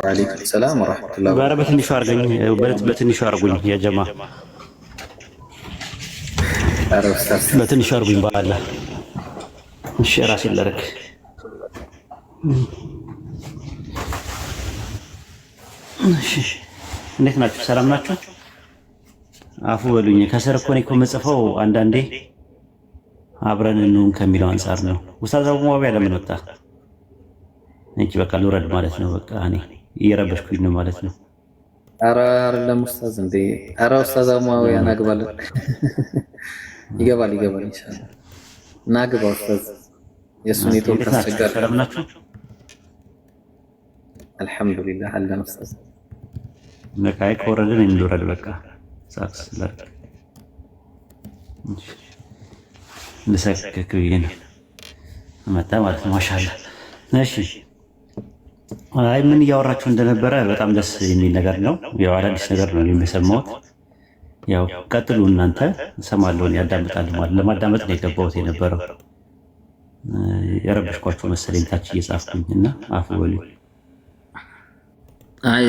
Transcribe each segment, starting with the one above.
ወአለይኩም ሰላም ወራህመቱላሂ ኧረ በትንሹ አድርገኝ፣ በትንሹ አድርጉኝ ያ ጀማ፣ በትንሹ አድርጉኝ በአላህ። እሺ ራሴን ላድርግ። እሺ እንዴት ናችሁ? ሰላም ናችሁ? አፉ በሉኝ። ከስር እኮ እኔ እኮ የምጽፈው አንዳንዴ አብረን እንሁን ከሚለው አንፃር ነው። ኡስታዝ አቡ ሙአዊያ ለምን ወጣ? እንጂ በቃ ልውረድ ማለት ነው። በቃ እኔ እየረበሽኩኝ ነው ማለት ነው። ኧረ አይደለም ኡስታዝ እንዴ! ኧረ ኡስታዝ አቡ ሙአዊያ እናግባለን። ይገባል ኢንሻአላህ እናግባ ኡስታዝ። የእሱ ኔትወርክ አስቸጋሪ። ሰላም ናችሁ? አልሐምዱሊላህ አለን ኡስታዝ። ነካይ ከወረድን እንውረድ በቃ ሳክስ ላይ ልሰክክ ብዬ ነው መጣ ማለት ነው። ማሻአላህ። እሺ አይ ምን እያወራችሁ እንደነበረ በጣም ደስ የሚል ነገር ነው። ያው አዳዲስ ነገር ነው የሚሰማው። ያው ቀጥሉ እናንተ፣ እሰማለሁ፣ ያዳምጣለሁ ማለት ለማዳመጥ ነው የገባሁት የነበረው። የረበሽኳችሁ መሰለኝ ታች እየጻፍኩኝ እና አፉ በሉ። አይ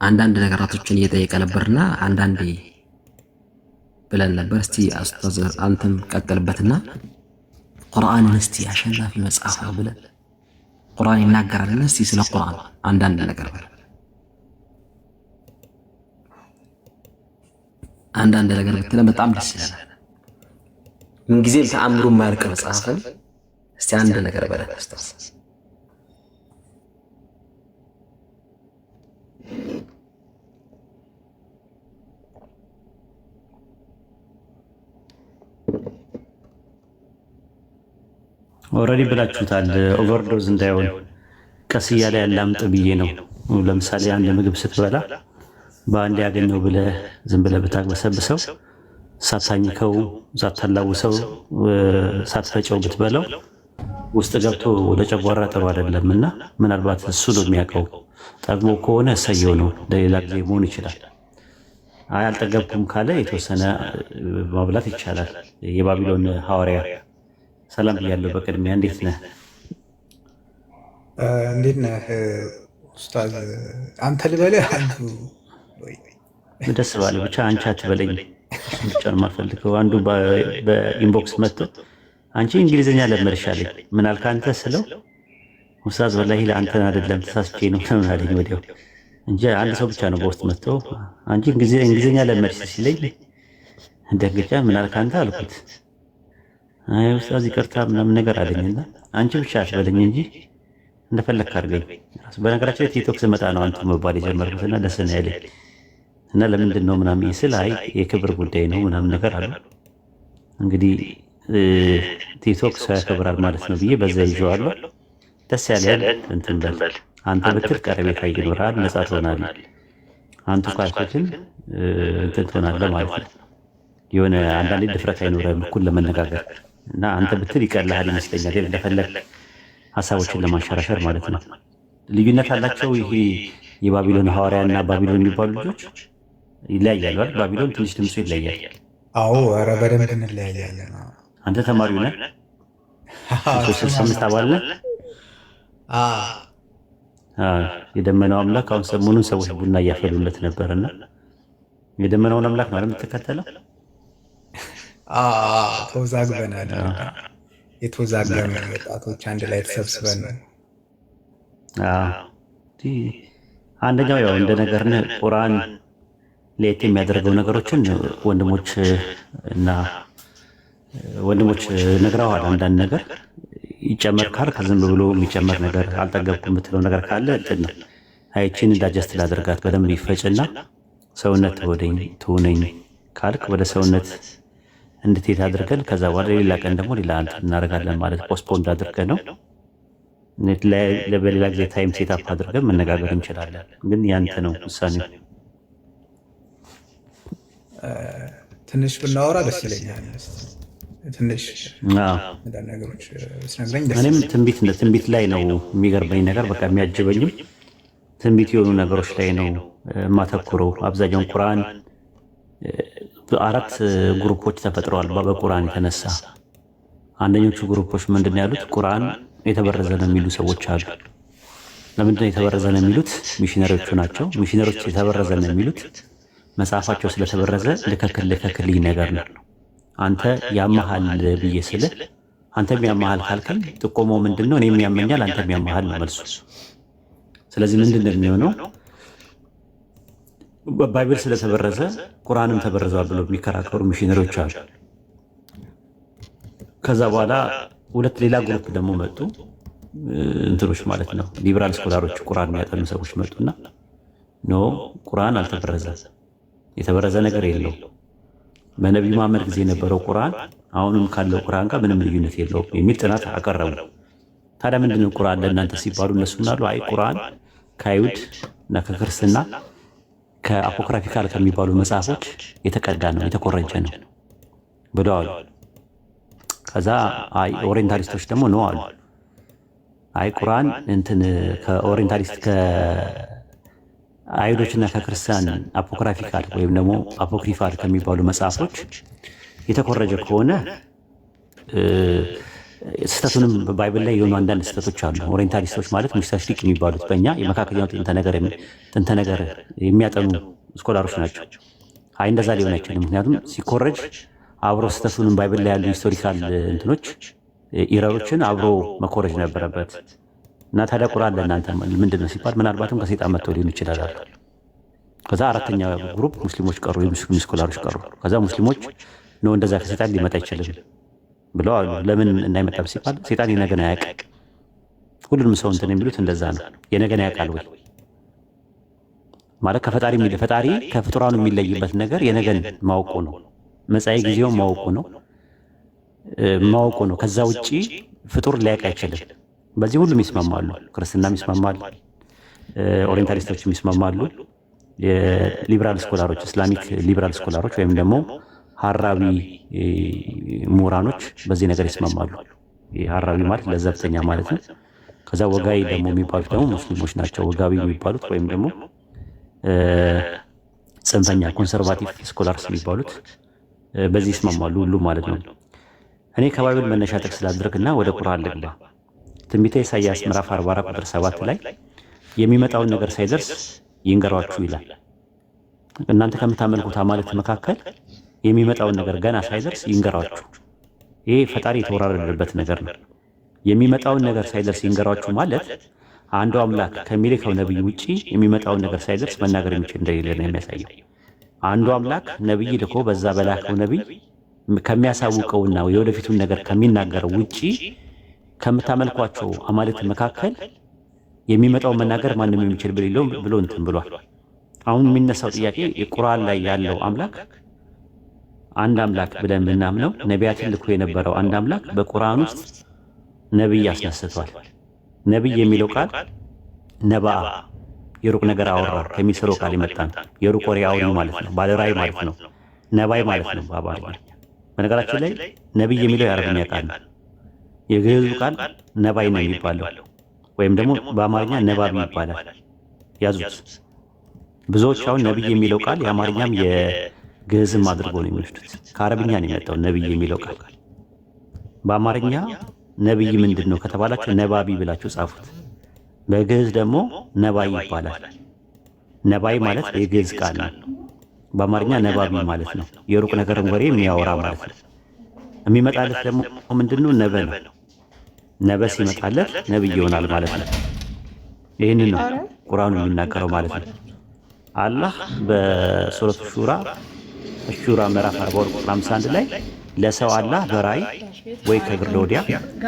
አንዳንድ ነገራቶችን እየጠየቀ ነበርና አንዳንዴ ብለን ነበር። እስቲ ኡስታዝ አንተም ቀጥልበትና ቁርአንን እስቲ አሸናፊ መጽሐፍ ነው ብለን ቁርአን ይናገራልና እስቲ ስለ ቁርአን አንዳንድ ነገር በል። አንዳንድ ነገር ብትለን በጣም ደስ ይላል። ምንጊዜም ተአምሩ የማያልቅ መጽሐፍን እስቲ አንድ ነገር በለን ኡስታዝ። ኦልሬዲ ብላችሁታል። ኦቨርዶዝ እንዳይሆን ቀስ እያለ ያላምጥ ብዬ ነው። ለምሳሌ አንድ ምግብ ስትበላ በአንድ ያገኘው ብለህ ዝም ብለህ ብታግበሰብሰው፣ ሳታኝከው፣ ሳታላውሰው፣ ሳትፈጨው ብትበላው ውስጥ ገብቶ ለጨጓራ ጥሩ አይደለም እና ምናልባት እሱ ነው የሚያውቀው። ጠግሞ ከሆነ እሰየው ነው፣ ለሌላ ጊዜ መሆን ይችላል። አይ አልጠገብኩም ካለ የተወሰነ ማብላት ይቻላል። የባቢሎን ሐዋርያ ሰላም ብያለሁ። በቅድሚያ እንዴት ነህ? እንዴት ነህ ኡስታዝ? አንተ ልበልህ አንዱ ደስ ባለ ብቻ አንቺ አትበለኝ። ብቻ ነው የማልፈልገው። አንዱ በኢንቦክስ መጥቶ አንቺ እንግሊዝኛ ለመድሻለኝ ምን አልክ አንተ ስለው ኡስታዝ ወላሂ ለአንተን አይደለም ተሳስቼ ነው ተናለኝ ወዲያው እንጂ አንድ ሰው ብቻ ነው በውስጥ መጥቶ አንቺ እንግሊዝኛ ለመድሽ ሲለኝ እንደግጫ ምን አልክ አንተ አልኩት። አይ ኡስታዝ ይቅርታ ምናምን ነገር አለኝና አንቺ ብቻ አትበለኝ እንጂ እንደፈለክ አድርገኝ። በነገራችን ላይ ቲክቶክ ስመጣ ነው አንተ መባል የጀመርኩትና ደስ ነው ያለኝ እና ለምንድን ነው ምናምን ስል አይ የክብር ጉዳይ ነው ምናምን ነገር አለ። እንግዲህ ቲክቶክ ሰው ያከብራል ማለት ነው ብዬ በዛ ይዤዋለሁ። ደስ ያለ እንትን በል አንተ ብትል ቀረቤታ ይኖራል፣ ነፃ ትሆናለህ። አንተ ካልኩትን እንትን ትሆናለህ ማለት ነው። የሆነ አንዳንዴ ድፍረት አይኖርም እኩል ለመነጋገር እና አንተ ብትል ይቀርልሃል ይመስለኛል። እንደፈለግ ሀሳቦችን ለማንሸራሸር ማለት ነው። ልዩነት አላቸው። ይሄ የባቢሎን ሐዋርያ እና ባቢሎን የሚባሉ ልጆች ይለያያሉ አይደል? ባቢሎን ትንሽ ድምፁ ይለያያል። አዎ ኧረ በደንብ እንለያያለን። አንተ ተማሪው ነህ? 365 አባል ነህ? የደመናው አምላክ አሁን ሰሞኑን ሰዎች ቡና እያፈሉለት ነበርና የደመናውን አምላክ ነው የምትከተለው? ተወዛግበናል። የተወዛገበ ወጣቶች አንድ ላይ ተሰብስበን አንደኛው ያው እንደ ነገር ቁርአን ለየት የሚያደርገው ነገሮችን ወንድሞች ነግረዋል። አንዳንድ ነገር ይጨመር ካል ከዝም ብሎ የሚጨመር ነገር አልጠገብኩም የምትለው ነገር ካለ እንትን ነው አይቺን እንዳጀስት ላደርጋት በደንብ ይፈጭና ሰውነት ትሆነኝ ካልክ ወደ ሰውነት እንድትሄድ አድርገን ከዛ በኋላ ሌላ ቀን ደግሞ ሌላ እናደርጋለን ማለት ፖስፖንድ አድርገን ነው። በሌላ ጊዜ ታይም ሴት አፕ አድርገን መነጋገር እንችላለን። ግን ያንተ ነው ውሳኔው። ትንሽ ብናወራ ደስ ይለኛል። ትንሽ ነገሮች ስነግረኝ ደስ እኔም ትንቢት ላይ ነው የሚገርመኝ ነገር በቃ የሚያጅበኝም ትንቢት የሆኑ ነገሮች ላይ ነው የማተኩረው። አብዛኛውን ቁርአን 4 ግሩፖች ተፈጥረዋል በቁርአን የተነሳ አንደኞቹ ግሩፖች ምንድን ያሉት ቁርአን የተበረዘ ነው የሚሉ ሰዎች አሉ። ለምንድነው የተበረዘ ነው የሚሉት? ሚሽነሪዎቹ ናቸው። ሚሽነሪዎች የተበረዘ ነው የሚሉት መጽሐፋቸው ስለተበረዘ ልከክልኝ ነገር ነው። አንተ ያመሃል ብዬ ስልህ አንተም ያመሃል ካልከኝ ጥቆመው ምንድነው? እኔም ያመኛል አንተም ያመሃል ነው መልሱ። ስለዚህ ምንድነው የሚሆነው? ባይብል ስለተበረዘ ቁርአንም ተበረዘዋል ብለው የሚከራከሩ ሚሽነሪዎች አሉ። ከዛ በኋላ ሁለት ሌላ ግሩፕ ደግሞ መጡ፣ እንትኖች ማለት ነው ሊበራል ስኮላሮች፣ ቁርአን የሚያጠኑ ሰዎች መጡና ኖ ቁርአን አልተበረዘም፣ የተበረዘ ነገር የለው፣ በነቢዩ መሐመድ ጊዜ የነበረው ቁርአን አሁንም ካለው ቁርአን ጋር ምንም ልዩነት የለውም የሚል ጥናት አቀረቡ። ታዲያ ምንድነው ቁርአን ለእናንተ ሲባሉ እነሱ ምናሉ? አይ ቁርአን ከአይሁድ እና ከክርስትና ከአፖክራፊካል ከሚባሉ መጽሐፎች የተቀዳ ነው የተኮረጀ ነው ብለዋል። ከዛ አይ ኦሪየንታሊስቶች ደግሞ ነው አሉ። አይ ቁርአን እንትን ከኦሪየንታሊስት ከአይሁዶችና ከክርስቲያን አፖክራፊካል ወይም ደግሞ አፖክሪፋል ከሚባሉ መጽሐፎች የተኮረጀ ከሆነ ስህተቱንም ባይብል ላይ የሆኑ አንዳንድ ስህተቶች አሉ። ኦሪየንታሊስቶች ማለት ሙስተሽሪቅ የሚባሉት በእኛ የመካከለኛው ጥንተ ነገር የሚያጠኑ ስኮላሮች ናቸው። አይ እንደዛ ሊሆን አይችልም፣ ምክንያቱም ሲኮረጅ አብሮ ስህተቱንም ባይብል ላይ ያሉ ሂስቶሪካል እንትኖች ኢረሮችን አብሮ መኮረጅ ነበረበት። እና ታዲያ ቁርአን ለእናንተ ምንድነው ሲባል ምናልባትም ከሴጣን መጥቶ ሊሆን ይችላል አሉ። ከዛ አራተኛ ግሩፕ ሙስሊሞች ቀሩ፣ የሙስሊም ስኮላሮች ቀሩ። ከዛ ሙስሊሞች ነው እንደዛ ከሴጣን ሊመጣ አይችልም ብለው አሉ። ለምን እንዳይመጣም ሲባል ሴጣን የነገን አያውቅ። ሁሉንም ሰው እንትን የሚሉት እንደዛ ነው። የነገን ያውቃል ወይ ማለት ከፈጣሪ ፈጣሪ ከፍጡራኑ የሚለይበት ነገር የነገን ማወቁ ነው። መጻኢ ጊዜውን ማወቁ ነው። ከዛ ውጪ ፍጡር ሊያውቅ አይችልም። በዚህ ሁሉም ይስማማሉ። ክርስትናም ይስማማል፣ ኦሪየንታሊስቶችም ይስማማሉ። የሊበራል ስኮላሮች እስላሚክ ሊበራል ስኮላሮች ወይም ደግሞ ሀራቢ ምሁራኖች በዚህ ነገር ይስማማሉ። ሀራቢ ማለት ለዘብተኛ ማለት ነው። ከዛ ወጋይ ደግሞ የሚባሉት ደግሞ ሙስሊሞች ናቸው። ወጋቢ የሚባሉት ወይም ደግሞ ጽንፈኛ ኮንሰርቫቲቭ ስኮላርስ የሚባሉት በዚህ ይስማማሉ ሁሉ ማለት ነው። እኔ ከባይብል መነሻ ጥቅስ ላድርግና ወደ ቁርአን ልግባ። ትንቢተ ኢሳይያስ ምዕራፍ 44 ቁጥር 7 ላይ የሚመጣውን ነገር ሳይደርስ ይንገሯችሁ ይላል። እናንተ ከምታመልኩት አማልክት መካከል የሚመጣውን ነገር ገና ሳይደርስ ይንገሯችሁ። ይሄ ፈጣሪ የተወራረደበት ነገር ነው። የሚመጣውን ነገር ሳይደርስ ይንገሯችሁ ማለት አንዱ አምላክ ከሚልከው ነብይ ውጪ የሚመጣውን ነገር ሳይደርስ መናገር የሚችል እንደሌለ ነው የሚያሳየው። አንዱ አምላክ ነብይ ልኮ በዛ በላከው ነብይ ከሚያሳውቀውና የወደፊቱን ነገር ከሚናገረው ውጪ ከምታመልኳቸው አማልክት መካከል የሚመጣው መናገር ማንም የሚችል ብሎ እንትን ብሏል። አሁን የሚነሳው ጥያቄ የቁርአን ላይ ያለው አምላክ አንድ አምላክ ብለን የምናምነው ነቢያትን ልኮ የነበረው አንድ አምላክ በቁርአን ውስጥ ነብይ አስነስቷል። ነብይ የሚለው ቃል ነባአ የሩቅ ነገር አወራ ከሚሰረው ቃል የመጣ ነው። የሩቅ ወሬ አውሪ ማለት ነው። ባለራዕይ ማለት ነው። ነባይ ማለት ነው በአማርኛ። በነገራችን ላይ ነብይ የሚለው የአረብኛ ቃል ነው። የግዕዙ ቃል ነባይ ነው የሚባለው ወይም ደግሞ በአማርኛ ነባቢ ይባላል። ያዙት። ብዙዎች አሁን ነብይ የሚለው ቃል የአማርኛም የግዕዝም አድርጎ ነው የሚወስዱት። ከአረብኛ ነው የመጣው ነብይ የሚለው ቃል። በአማርኛ ነብይ ምንድን ነው ከተባላችሁ ነባቢ ብላችሁ ጻፉት። በግዕዝ ደግሞ ነባይ ይባላል። ነባይ ማለት የግዕዝ ቃል ነው። በአማርኛ ነባቢ ማለት ነው። የሩቅ ነገርን ወሬ የሚያወራ ማለት ነው። የሚመጣለት ደግሞ ምንድነው? ነበ ነው። ነበ ሲመጣለት ነብይ ይሆናል ማለት ነው። ይህንን ነው ቁርአኑ የሚናገረው ማለት ነው። አላህ በሱረቱ ሹራ ምዕራፍ 42 ቁጥር 51 ላይ ለሰው አላህ በራእይ ወይ ከግርደ ወዲያ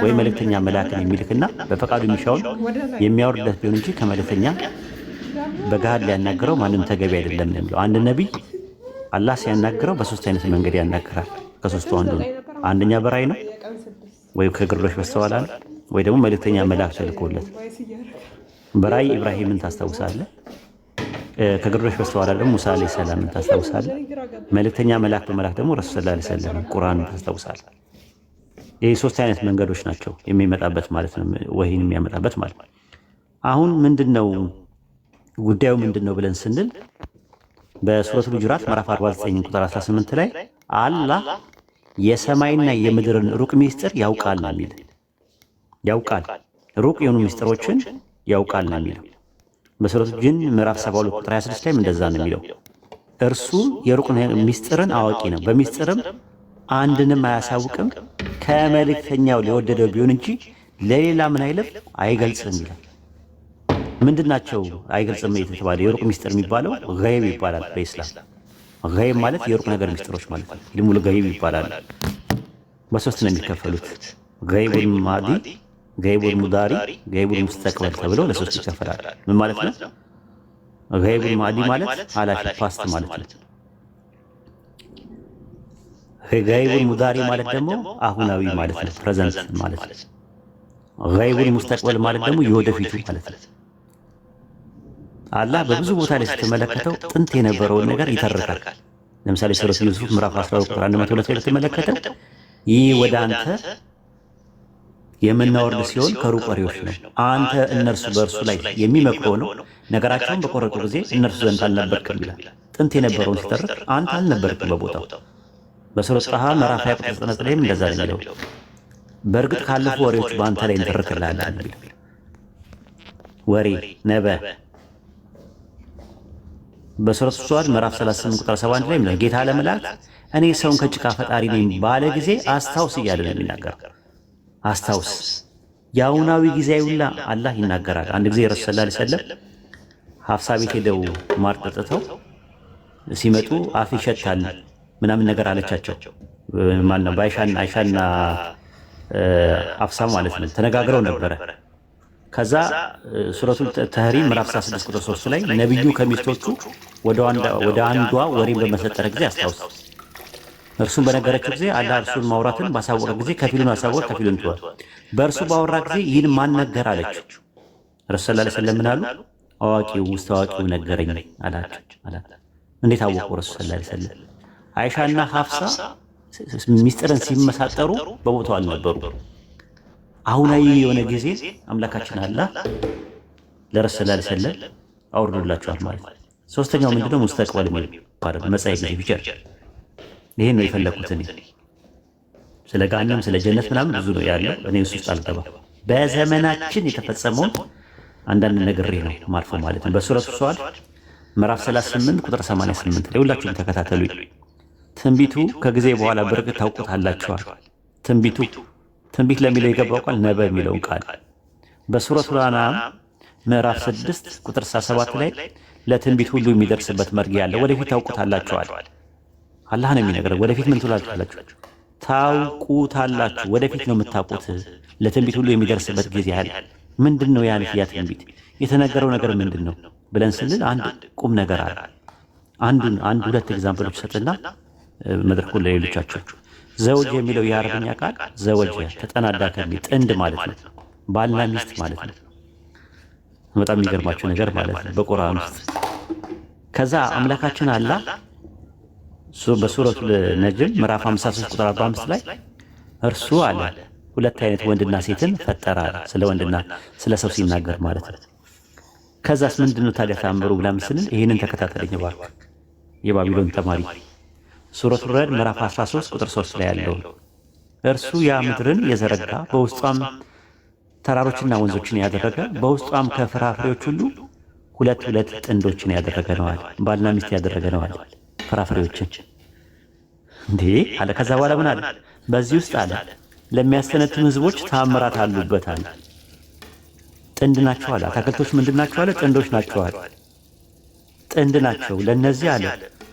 ወይ መልእክተኛ መላክን የሚልክና በፈቃዱ የሚሻውን የሚያወርድለት ቢሆን እንጂ ከመልእክተኛ በገሃድ ሊያናግረው ማንም ተገቢ አይደለም ነው የሚለው። አንድ ነቢይ አላህ ሲያናግረው በሶስት አይነት መንገድ ያናግራል። ከሶስቱ አንዱ ነው። አንደኛ በራእይ ነው ወይ ከግርዶሽ በስተኋላ ነው ወይ ደግሞ መልእክተኛ መላክ ተልኮለት። በራእይ ኢብራሂምን ታስታውሳለህ። ከግርዶሽ በስተኋላ ደግሞ ሙሳ አለይሂ ሰላምን ታስታውሳለህ። መልእክተኛ መላክ በመላክ ደግሞ ረሱል ሰለላሁ ዐለይሂ ወሰለም ቁርአንን ታስታውሳለህ። ይሄ ሶስት አይነት መንገዶች ናቸው የሚመጣበት ማለት ነው። ወህይን የሚያመጣበት ማለት ነው። አሁን ምንድነው ጉዳዩ ምንድነው ብለን ስንል በሱረቱል ሁጁራት ምዕራፍ 49 ቁጥር 18 ላይ አላህ የሰማይና የምድርን ሩቅ ሚስጥር ያውቃል ነው የሚል። ያውቃል ሩቅ የሆኑ ሚስጥሮችን ያውቃል ነው የሚለው። በሱረቱ ጂን ምዕራፍ 72 ቁጥር 26 ላይም እንደዛ ነው የሚለው። እርሱ የሩቅ ሚስጥርን አዋቂ ነው፣ በሚስጥርም አንድንም አያሳውቅም፣ ከመልእክተኛው ሊወደደው ቢሆን እንጂ ለሌላ ምን አይልም አይገልጽም ይላል። ምንድናቸው አይገልጽም የተባለ የሩቅ ሚስጥር የሚባለው ገይብ ይባላል በኢስላም። ገይብ ማለት የሩቅ ነገር ሚስጥሮች ማለት ነው። ኢልሙል ገይብ ይባላል። በሶስት ነው የሚከፈሉት፣ ገይቡል ማዲ፣ ገይቡል ሙዳሪ፣ ገይቡል ሙስተቅበል ተብሎ ለሶስት ይከፈላል። ምን ማለት ነው? ገይቡል ማዲ ማለት ኃላፊ ፓስት ማለት ነው። ገይቡል ሙዳሪ ማለት ደግሞ አሁናዊ ማለት ነው፣ ፕሬዘንት ማለት ነው። ገይቡል ሙስተቅበል ማለት ደግሞ የወደፊቱ ማለት ነው። አላህ በብዙ ቦታ ላይ ስትመለከተው ጥንት የነበረውን ነገር ይተርካል። ለምሳሌ ሱረቱ ዩሱፍ ምዕራፍ 12 ቁጥር 102 ላይ ስትመለከተው ይህ ወደ አንተ የምናወርድ ሲሆን ከሩቅ ወሬዎች ነው፣ አንተ እነርሱ በእርሱ ላይ የሚመክረው ነው፣ ነገራቸውን በቆረጡ ጊዜ እነርሱ ዘንድ አልነበርክም ይላል። ጥንት የነበረውን ሲተርክ አንተ አልነበርክም በቦታው። በሱረቱ ጣሃ ምዕራፍ 20 ቁጥር 9 ላይም እንደዛ ነው የሚለው። በእርግጥ ካለፉ ወሬዎች በአንተ ላይ እንተርክልሃለን የሚለው ወሬ ነበ። በሱረቱ ሷድ ምዕራፍ 38 ቁጥር 71 ላይ ነው ጌታ ለመላእክት እኔ ሰውን ከጭቃ ፈጣሪ ነኝ ባለ ጊዜ አስታውስ እያለ ነው የሚናገር። አስታውስ የአሁናዊ ጊዜያዊላ አላህ ይናገራል። አንድ ጊዜ ረሱል ሰለላሁ ዐለይሂ ወሰለም ሀፍሳ ቤት ሄደው ማር ጠጥተው ሲመጡ አፍ ይሸታል ምናምን ነገር አለቻቸው። ማለት ነው አይሻና ሀፍሳ ማለት ነው ተነጋግረው ነበረ። ከዛ ሱረቱል ተህሪም ምዕራፍ 16 ቁጥር 3 ላይ ነብዩ ከሚስቶቹ ወደ አንዷ ወሬን በመሰጠረ ጊዜ አስታውስ፣ እርሱን በነገረችው ጊዜ አላህ እርሱን ማውራትን ባሳወቀ ጊዜ ከፊሉን አሳወቀ፣ ከፊሉን ተወ። በእርሱ ባወራ ጊዜ ይህን ማን ነገር አለችው። ረሱል ሰለላሁ ዐለይሂ ወሰለም ምን አሉ? አዋቂው ውስጥ አዋቂው ነገረኝ አላቸው። እንዴት አወቁ? ረሱል ሰለላሁ ዐለይሂ ወሰለም አይሻና ሀፍሳ ሚስጥርን ሲመሳጠሩ በቦታው አልነበሩ። አሁናዊ የሆነ ጊዜ አምላካችን አላህ ለረሱል ሰለላሁ ዐለይሂ ወሰለም አውርዶላቸዋል ማለት ነው። ሶስተኛው ምንድነው? ሙስተቅበል የሚባለው መጻኢ ጊዜ ፊቸር። ይሄን ነው የፈለኩት እኔ። ስለ ገሃነም ስለ ጀነት ምናምን ብዙ ነው ያለው፣ እኔ እሱ ውስጥ አልገባም። በዘመናችን የተፈጸመውን አንዳንድ ነግሬ ነው ማልፎ ማለት ነው። በሱረቱ ሷድ ምዕራፍ 38 ቁጥር 88 ላይ ሁላችሁም ተከታተሉ። ትንቢቱ ከጊዜ በኋላ በርግጥ ታውቁታላችኋል። ትንቢት ለሚለው የገባው ቃል ነበ የሚለውን ቃል በሱረቱል አንዓም ምዕራፍ 6 ቁጥር 7 ላይ ለትንቢት ሁሉ የሚደርስበት መርጊያ አለ፣ ወደፊት ታውቁታላችኋል። አላህ ነው የሚነግረው። ወደፊት ምን ትላላችሁ? ታውቁታላችሁ። ወደፊት ነው የምታውቁት። ለትንቢት ሁሉ የሚደርስበት ጊዜ አለ። ምንድነው ያ ትንቢት? የተነገረው ነገር ምንድነው ብለን ስንል አንድ ቁም ነገር አለ። አንድ ሁለት ኤግዛምፕሎች ሰጥና መድረኩን ለሌሎቻችሁ። ዘውጅ የሚለው የአረብኛ ቃል ዘወጀ ተጠናዳ ከሚል ጥንድ ማለት ነው፣ ባልና ሚስት ማለት ነው። በጣም የሚገርማችሁ ነገር ማለት ነው በቁርአን ውስጥ። ከዛ አምላካችን አላህ በሱረቱል ነጅም ምዕራፍ 53 ቁጥር 45 ላይ እርሱ አለ ሁለት አይነት ወንድና ሴትን ፈጠረ፣ ስለ ወንድና ስለ ሰው ሲናገር ማለት ነው። ከዛስ ምንድነው ታዲያ ተአምሩ ብለን ስንል ይሄንን ተከታተለኝ እባክህ የባቢሎን ተማሪ። ሱረቱል ረዕድ ምዕራፍ 13 ቁጥር 3 ላይ ያለው እርሱ ያ ምድርን የዘረጋ በውስጧም ተራሮችና ወንዞችን ያደረገ በውስጧም ከፍራፍሬዎች ሁሉ ሁለት ጥንዶችን ያደረገ ነው አለ። ባልና ሚስት ያደረገ ነው አለ ፍራፍሬዎችን እንዴ አለ። ከዛ በኋላ ምን አለ? በዚህ ውስጥ አለ ለሚያስተነትኑ ህዝቦች ተአምራት አሉበት አለ። ጥንድ ናቸው አለ። አትክልቶች ምንድን ናቸው አለ? ጥንዶች ናቸው አለ። ጥንድ ናቸው። ለነዚህ አለ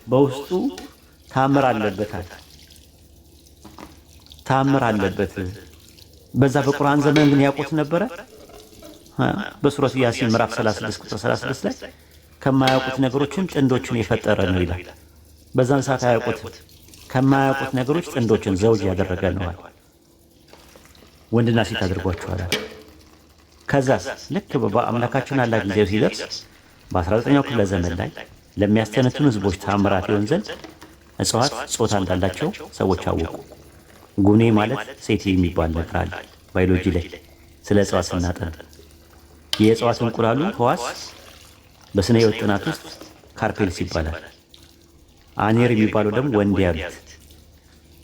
በውስጡ ተአምር አለበት አለ። ተአምር አለበት። በዛ በቁርአን ዘመን ግን ያውቁት ነበረ። በሱረቱ ያሲን ምዕራፍ 36 ቁጥር 36 ላይ ከማያውቁት ነገሮችን ጥንዶችን የፈጠረ ነው ይላል። በዛን ሰዓት አያውቁት። ከማያውቁት ነገሮች ጥንዶችን ዘውጅ ያደረገ ነው አለ። ወንድና ሴት አድርጓቸዋል። ከዛስ ልክ በአምላካችን አላህ ጊዜው ሲደርስ በ19ኛው ክፍለ ዘመን ላይ ለሚያስተነትኑ ህዝቦች ተአምራት ይሆን ዘንድ እጽዋት ጾታ እንዳላቸው ሰዎች አወቁ። ጉኔ ማለት ሴት የሚባል ነገር አለ ባዮሎጂ ላይ ስለ እጽዋት ስናጠና። የእጽዋት እንቁላሉ ህዋስ በስነ ህይወት ጥናት ውስጥ ካርፔልስ ይባላል። አኔር የሚባለው ደግሞ ወንድ ያሉት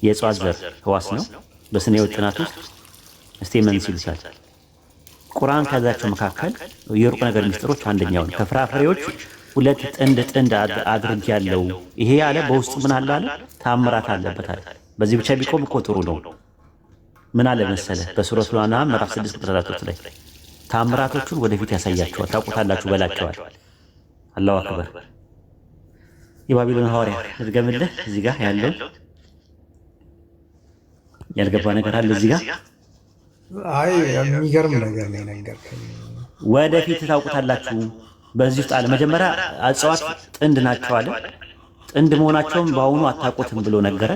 የእጽዋት ዘር ህዋስ ነው። በስነ ህይወት ጥናት ውስጥ ስቴመንስ ይሉታል። ቁርአን ከዛቸው መካከል የሩቅ ነገር ሚስጥሮች አንደኛው ነው። ከፍራፍሬዎች 2 ጥንድ አድርጌያለሁ። ይሄ ያለ በውስጡ ምን አለ አለ ተአምራት አለበት አለ። በዚህ ብቻ ቢቆም እኮ ጥሩ ነው። ምን አለ መሰለ በሱረቱል አንዓም ምዕራፍ 6 ቁጥር 3 ላይ ተአምራቶቹን ወደፊት ያሳያቸዋል፣ ታውቁታላችሁ በላቸዋል። አላሁ አክበር። የባቢሎን ሐዋርያ ልድገምልህ። እዚህ ጋር ያለው ያልገባ ነገር አለ እዚህ ጋር። አይ የሚገርም ነገር ነው የነገርከኝ። ወደፊት ታውቁታላችሁ በዚህ ውስጥ አለ። መጀመሪያ እጽዋት ጥንድ ናቸው አለ። ጥንድ መሆናቸውም በአሁኑ አታውቁትም ብሎ ነገረ።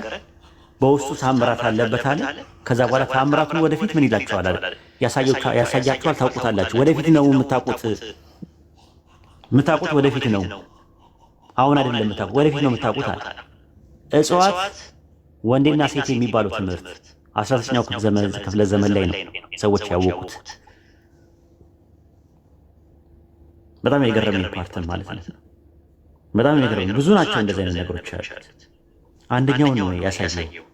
በውስጡ ተአምራት አለበት አለ። ከዛ በኋላ ተአምራቱን ወደፊት ምን ይላቸዋል አለ ያሳያቸዋል፣ ታውቁታላችሁ። ወደፊት ነው የምታውቁት ወደፊት ነው፣ አሁን አይደለም የምታውቁት፣ ወደፊት ነው የምታውቁት አለ። እጽዋት ወንዴና ሴት የሚባለው ትምህርት 19ኛው ክፍለ ዘመን ላይ ነው ሰዎች ያወቁት። በጣም የገረመኝ ፓርትን ማለት ነው። በጣም የገረመኝ ብዙ ናቸው እንደዚህ አይነት ነገሮች ያሉት። አንደኛው ነው ያሳየው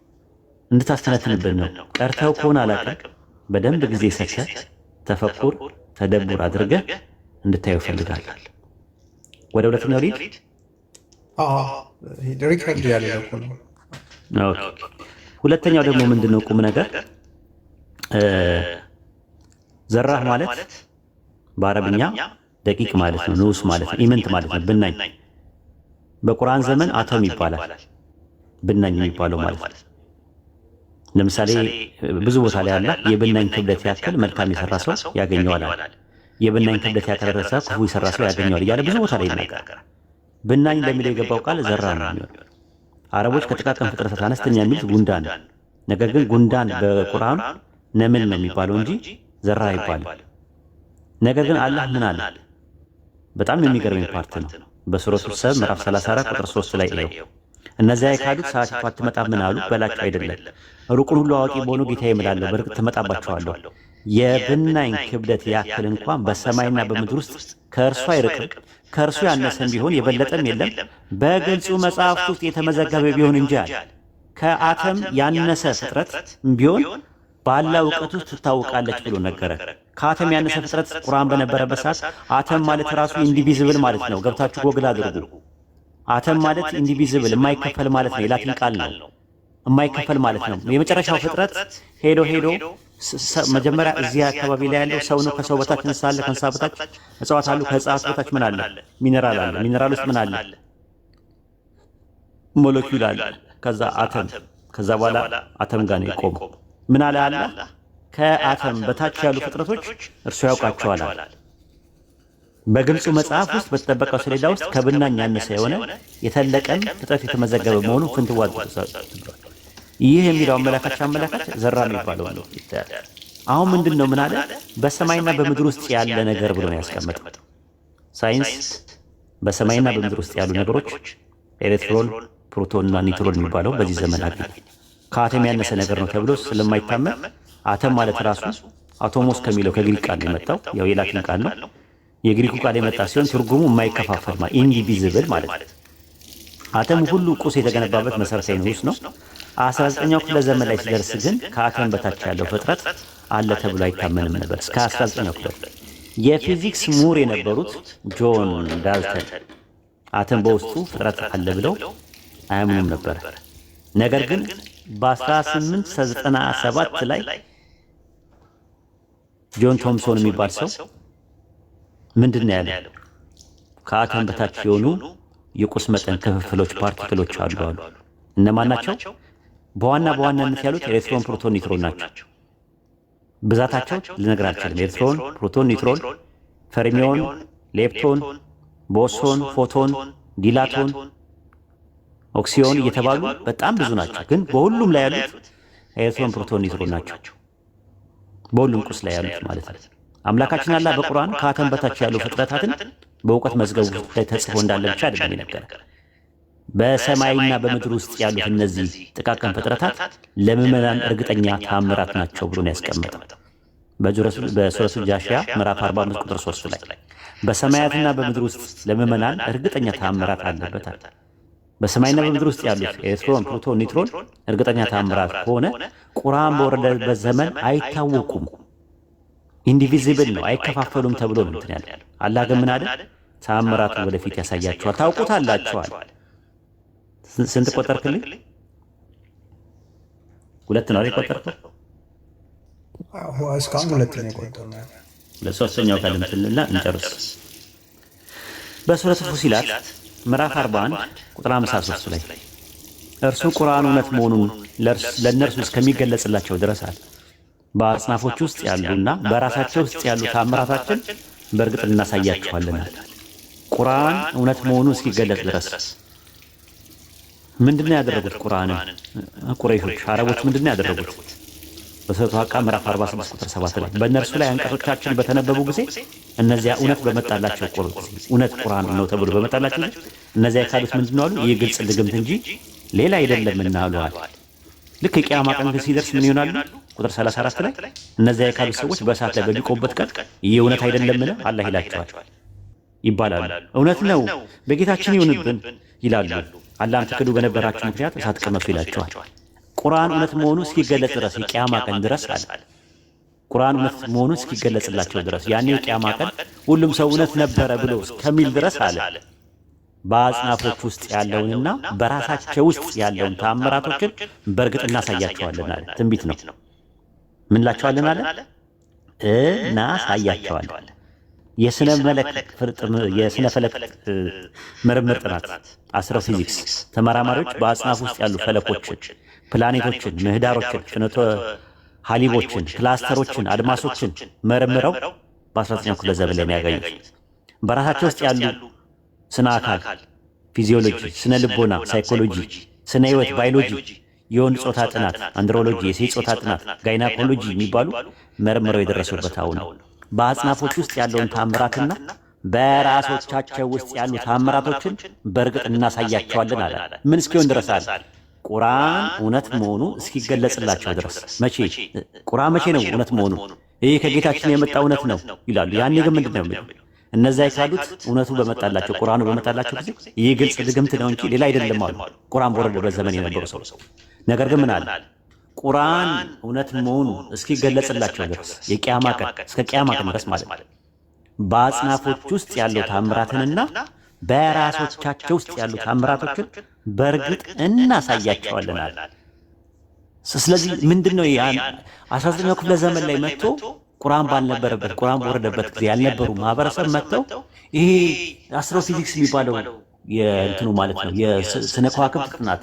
እንድታስተነትንብን ነው። ቀርተው ከሆነ አላውቅም። በደንብ ጊዜ ሰጥተህ ተፈኩር ተደቡር አድርገህ እንድታየው ፈልጋለሁ። ወደ ሁለተኛው ሊድ ሪከርድ ያለው ነው። ኦኬ ሁለተኛው ደግሞ ምንድነው ቁም ነገር ዘራህ ማለት በአረብኛ ደቂቅ ማለት ነው፣ ንዑስ ማለት ነው፣ ኢምንት ማለት ነው፣ ብናኝ። በቁርአን ዘመን አተም ይባላል ብናኝ የሚባለው ማለት ነው። ለምሳሌ ብዙ ቦታ ላይ አለ የብናኝ ክብደት ያክል መልካም የሰራ ሰው ያገኘዋል፣ የብናኝ ክብደት ያከረሰ ክፉ የሰራ ሰው ያገኘዋል እያለ ብዙ ቦታ ላይ ይናገራል። ብናኝ ለሚለው የገባው ቃል ዘራ ነው የሚሆነው። አረቦች ከጥቃቅን ፍጥረታት አነስተኛ የሚሉት ጉንዳን፣ ነገር ግን ጉንዳን በቁርአን ነምን ነው የሚባለው እንጂ ዘራ አይባልም። ነገር ግን አላህ ምን አለ? በጣም የሚገርም ፓርት ነው። በሱረቱ ሰብ ምዕራፍ 34 ቁጥር 3 ላይ ነው እነዚያ የካዱት ሰዓቲቱ አትመጣ ምን አሉ በላቸው አይደለም ሩቁን ሁሉ አዋቂ በሆኑ ጌታዬ እምላለሁ በእርግጥ ትመጣባቸዋለሁ። የብናኝ ክብደት ያክል እንኳን በሰማይና በምድር ውስጥ ከእርሱ አይርቅም፣ ከእርሱ ያነሰም ቢሆን የበለጠም የለም፣ በግልጹ መጽሐፍት ውስጥ የተመዘገበ ቢሆን እንጂ አለ። ከአተም ያነሰ ፍጥረት ቢሆን ባላ እውቀት ውስጥ ትታወቃለች ብሎ ነገረ። ከአተም ያነሰ ፍጥረት ቁርአን በነበረበት ሰዓት አተም ማለት ራሱ ኢንዲቪዚብል ማለት ነው። ገብታችሁ ጎግል አድርጉ። አተም ማለት ኢንዲቪዚብል የማይከፈል ማለት ነው። የላቲን ቃል ነው፣ የማይከፈል ማለት ነው። የመጨረሻው ፍጥረት ሄዶ መጀመሪያ እዚህ አካባቢ ላይ ያለው ሰው ነው። ከሰው በታች እንስሳ አለ፣ ከእንስሳ በታች እጽዋት አሉ፣ ከእጽዋት በታች ምን አለ? ሚነራል አለ። ሚነራል ውስጥ ምን አለ? ሞለኪውል አለ። ከዛ አተም፣ ከዛ በኋላ አተም ጋር ነው የቆመው። ምን አለ አለ? ከአተም በታች ያሉ ፍጥረቶች እርሱ ያውቃቸዋል አለ። በግልጹ መጽሐፍ ውስጥ በተጠበቀው ሰሌዳ ውስጥ ከብናኝ ያነሰ የሆነ የተለቀም ፍጥረት የተመዘገበ መሆኑ ፍንትዋል ብሏል። ይህ የሚለው አመላካች ዘራ የሚባለው ነው። አሁን ምንድነው ምን አለ? በሰማይና በምድር ውስጥ ያለ ነገር ብሎ ነው ያስቀመጠው። ሳይንስ በሰማይና በምድር ውስጥ ያሉ ነገሮች ኤሌክትሮን፣ ፕሮቶንና ኒውትሮን የሚባለው በዚህ ዘመን አገኘ። ከአተም ያነሰ ነገር ነው ተብሎ ስለማይታመን አተም ማለት ራሱ አቶሞስ ከሚለው ከግሪክ ቃል የመጣው ያው የላቲን ቃል ነው። የግሪኩ ቃል የመጣ ሲሆን ትርጉሙ የማይከፋፈል ማለት ኢንዲቪዚብል ማለት ነው። አተም ሁሉ ቁስ የተገነባበት መሰረታዊ ንዑስ ነው። 19ኛው ክፍለ ዘመን ላይ ሲደርስ ግን ከአተም በታች ያለው ፍጥረት አለ ተብሎ አይታመንም ነበር። እስከ 19ኛው ክፍለ የፊዚክስ ምሁር የነበሩት ጆን ዳልተን አተም በውስጡ ፍጥረት አለ ብለው አያምኑም ነበር። ነገር ግን በ1897 ላይ ጆን ቶምሶን የሚባል ሰው ምንድነው ያለው? ከአተም በታች የሆኑ የቁስ መጠን ክፍፍሎች ፓርቲክሎች አሉ አሉ። እነማን ናቸው? በዋናነት ያሉት ኤሌክትሮን፣ ፕሮቶን፣ ኒውትሮን ናቸው። ብዛታቸው ልነግር አልችልም። ኤሌክትሮን፣ ፕሮቶን፣ ኒውትሮን፣ ፈርሚዮን፣ ሌፕቶን፣ ቦሶን፣ ፎቶን፣ ዲላቶን፣ ኦክሲዮን እየተባሉ በጣም ብዙ ናቸው። ግን በሁሉም ላይ ያሉት ኤሌክትሮን፣ ፕሮቶን፣ ኒውትሮን ናቸው። በሁሉም ቁስ ላይ ያሉት ማለት ነው። አምላካችን አላህ በቁርአን ከአተም በታች ያሉ ፍጥረታትን በእውቀት መዝገቡ ላይ ተጽፎ እንዳለ ብቻ አይደለም የነገረ። በሰማይና በምድር ውስጥ ያሉት እነዚህ ጥቃቅን ፍጥረታት ለምዕመናን እርግጠኛ ተአምራት ናቸው ብሎ ነው ያስቀመጠው። በሱረቱ ጃሺያ ምዕራፍ 45 ቁጥር 3 ላይ በሰማያትና በምድር ውስጥ ለምዕመናን እርግጠኛ ተአምራት አለበታል። በሰማይና በምድር ውስጥ ያሉት ኤሌክትሮን፣ ፕሮቶን፣ ኒውትሮን እርግጠኛ ተአምራት ከሆነ ቁርአን በወረደበት ዘመን አይታወቁም፣ ኢንዲቪዚብል ነው፣ አይከፋፈሉም ተብሎ ነው እንትን ያለው። አላህ ግን ምን አለ? ተአምራቱን ወደፊት ያሳያቸዋል፣ ታውቁታላችኋል። ስንት ቆጠርክልኝ? 2 ነው አይደል ቆጠርከው? እስካሁን 2 ነው የቆጠርነው። ለሶስተኛው ካለ እንትንና እንጨርስ። በሱረቱ ፉሲላት ምዕራፍ 41 ቁጥር 53 ላይ እርሱ ቁርአን እውነት መሆኑን ለእነርሱ እስከሚገለጽላቸው ድረስ አለ በአጽናፎች ውስጥ ያሉና በራሳቸው ውስጥ ያሉ ተአምራታችን በእርግጥ እናሳያቸዋለን አለ። ቁርአን እውነት መሆኑን እስኪገለጽ ድረስ ምንድነው ያደረጉት? ቁርአንን ቁረይሾች አረቦች ምንድነው ያደረጉት? በሱረቱ ሐቃ ምዕራፍ 46 ቁጥር 7 ላይ በእነርሱ ላይ አንቀጾቻችን በተነበቡ ጊዜ እነዚያ እውነት በመጣላቸው እውነት ቁርአን ነው ተብሎ በመጣላቸው እነዚያ የካሉት ምንድነው አሉ? ይህ ግልጽ ድግምት እንጂ ሌላ አይደለምና አሉ። ልክ የቂያማ ቀን ሲደርስ ምን ይሆናሉ? ቁጥር 34 ላይ እነዚያ የካሉት ሰዎች በእሳት ላይ በሚቆሙበት ቀን ይህ እውነት አይደለምን አላህ ይላቸዋል ይባላሉ። እውነት ነው በጌታችን ይሁንብን ይላሉ። አላህን ትክዱ በነበራችሁ ምክንያት እሳት ቀመሱ ይላቸዋል። ቁርአን እውነት መሆኑ እስኪገለጽ ድረስ የቂያማ ቀን ድረስ አለ። ቁርአን እውነት መሆኑ እስኪገለጽላቸው ድረስ ያኔ የቂያማ ቀን ሁሉም ሰው እውነት ነበረ ብሎ እስከሚል ድረስ አለ በአጽናፎች ውስጥ ያለውንና በራሳቸው ውስጥ ያለውን ተአምራቶችን በእርግጥ እናሳያቸዋለን አለ። ትንቢት ነው። ምን ላቸዋለን አለ? እናሳያቸዋለን። የስነ ፈለክ ምርምር ጥናት አስትሮፊዚክስ ተመራማሪዎች በአጽናፍ ውስጥ ያሉ ፈለኮችን፣ ፕላኔቶችን፣ ምህዳሮችን፣ ፍኖተ ሀሊቦችን፣ ክላስተሮችን፣ አድማሶችን መርምረው በ19ኛው ክፍለ ዘመን ላይ ያገኙት በራሳቸው ውስጥ ያሉ ስነ አካል ፊዚዮሎጂ፣ ስነ ልቦና ሳይኮሎጂ፣ ስነ ህይወት ባዮሎጂ፣ የወንድ ጾታ ጥናት አንድሮሎጂ፣ የሴት ጾታ ጥናት ጋይናኮሎጂ የሚባሉ መርምረው የደረሱበት አሁን በአጽናፎች ውስጥ ያለውን ታምራትና በራሶቻቸው ውስጥ ያሉ ታምራቶችን በእርግጥ እናሳያቸዋለን አለ። ምን እስኪሆን ድረስ አለ? ቁርአን እውነት መሆኑ እስኪገለጽላቸው ድረስ። መቼ ቁርአን መቼ ነው እውነት መሆኑ? ይሄ ከጌታችን የመጣ እውነት ነው ይላሉ። ያኔ ግን ምንድነው የሚለው? እነዛ የካዱት እውነቱ በመጣላቸው ቁርአኑ በመጣላቸው ጊዜ ይህ ግልጽ ድግምት ነው እንጂ ሌላ አይደለም አሉ። ቁርአን በወረደበት ዘመን የነበሩ ሰው ነገር ግን ምን አለ? ቁርአን እውነት መሆኑ እስኪገለጽላቸው ድረስ የቂያማ ቀን እስከ ቂያማ ቀን ድረስ ማለት በአጽናፎች ውስጥ ያለው ታምራትንና በራሶቻቸው ውስጥ ያሉ ታምራቶችን በእርግጥ እናሳያቸዋለን አለ። ስለዚህ ምንድነው 19ኛው ክፍለ ዘመን ላይ መጥቶ ቁርአን ባልነበረበት ቁርአን በወረደበት ጊዜ ያልነበሩ ማህበረሰብ መጥተው ይሄ አስትሮፊዚክስ የሚባለው የእንትኑ ማለት ነው የስነ ከዋክብት ጥናት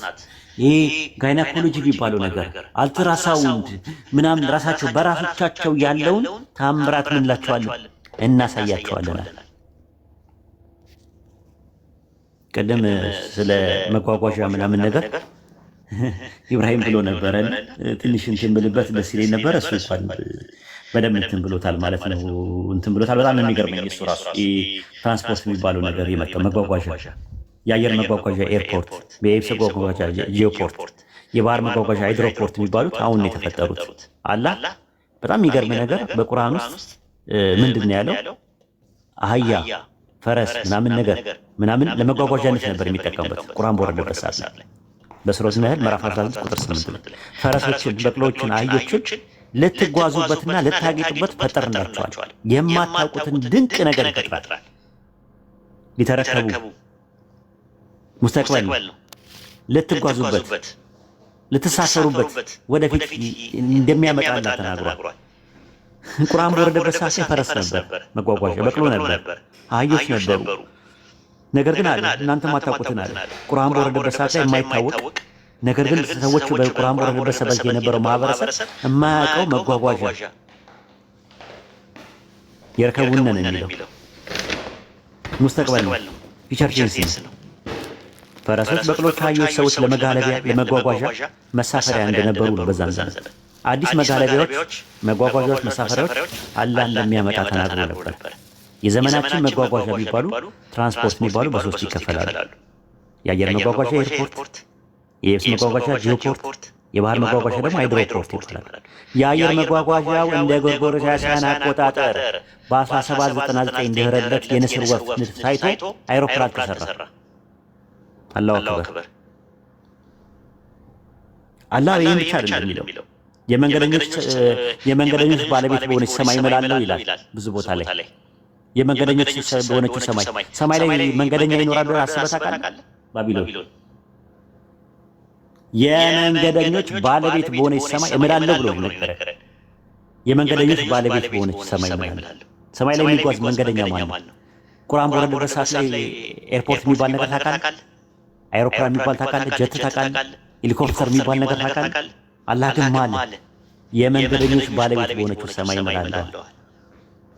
ይሄ ጋይናኮሎጂ የሚባለው ነገር አልትራሳውንድ ምናምን ራሳቸው በራሶቻቸው ያለውን ታምራት ምንላቸዋለን እናሳያቸዋለን። ቀደም ስለ መጓጓዣ ምናምን ነገር ኢብራሂም ብሎ ነበረ። ትንሽ እንትን ብልበት ደስ ይለኝ ነበረ። እሱ እንኳን በደንብ እንትን ብሎታል ማለት ነው። እንትን ብሎታል። በጣም የሚገርመኝ እሱ ራሱ ትራንስፖርት የሚባለው ነገር የመጣው መጓጓዣ፣ የአየር መጓጓዣ ኤርፖርት፣ የየብስ መጓጓዣ ጂኦፖርት፣ የባህር መጓጓዣ ሃይድሮፖርት የሚባሉት አሁን ነው የተፈጠሩት። አላህ በጣም የሚገርም ነገር በቁርአን ውስጥ ምንድን ነው ያለው? አህያ፣ ፈረስ ምናምን ነገር ምናምን ለመጓጓዣነት ነበር የሚጠቀሙበት ቁርአን በወረደበት ሰዓት ላይ በሱረቱ ነህል ምዕራፍ 16 ቁጥር 8 ላይ ፈረሶችን፣ በቅሎችን፣ አህዮችን ልትጓዙበትና ልታጌጡበት ፈጠርንላችኋል። የማታውቁትን ድንቅ ነገር ይፈጥራል። ሊተረከቡ ሙስተቅበል ልትጓዙበት ልትሳፈሩበት ወደፊት እንደሚያመጣላ ተናግሯል። ቁርአን በወረደበት ሰዓት ፈረስ ነበር መጓጓዣ፣ በቅሎ ነበር፣ አህዮች ነበሩ። ነገር ግን አለ እናንተ ማታውቁትን አለ ቁርአን በወረደበት ሰዓት ላይ የማይታወቅ ነገር ግን ሰዎች በቁርአን በወረደበት ሰዓት የነበረው ማህበረሰብ የማያውቀው መጓጓዣ የርከቡነን የሚለው ሙስተቅበል ፊቸር ቴንስ ነው። ፈረሶች፣ በቅሎች፣ አህዮች ሰዎች ለመጋለቢያ ለመጓጓዣ መሳፈሪያ እንደነበሩ ነው። በዛን ዘመን አዲስ መጋለቢያዎች፣ መጓጓዣዎች፣ መሳፈሪያዎች አላህ እንደሚያመጣ ተናግሮ ነበር። የዘመናችን መጓጓዣ የሚባሉ ትራንስፖርት የሚባሉ በሶስት ይከፈላሉ። የአየር መጓጓዣ ኤርፖርት፣ የየብስ መጓጓዣ ጂኦፖርት፣ የባህር መጓጓዣ ደግሞ ሃይድሮፖርት ይባላል። የአየር መጓጓዣው እንደ ጎርጎሮሳውያን አቆጣጠር በ1799 ድህረ ልደት የንስር ወፍ ንድፍ ታይቶ አይሮፕላን ተሰራ። አላሁ አክበር። አላህ ይህን ብቻ አይደለም የሚለው የመንገደኞች ባለቤት በሆነች ሰማይ እምላለሁ ይላል ብዙ ቦታ ላይ። የመንገደኞች በሆነችው ሰማይ ላይ መንገደኛ ይኖራል ብለህ አስበህ ታውቃለህ? ባቢሎን የመንገደኞች ባለቤት በሆነች ሰማይ እምላለሁ ብሎ ነገረ። የመንገደኞች ባለቤት በሆነች ሰማይ እምላለሁ። ሰማይ ላይ የሚጓዝ መንገደኛ ማን ነው? ቁርአን በወረደበት ሰዓት ላይ ኤርፖርት የሚባል ነገር ታውቃለህ? አይሮፕላን የሚባል ታውቃለህ? ጀት ታውቃለህ? ሄሊኮፕተር የሚባል ነገር ታውቃለህ? አላህ ግን ማለ የመንገደኞች ባለቤት በሆነችው ሰማይ እምላለሁ።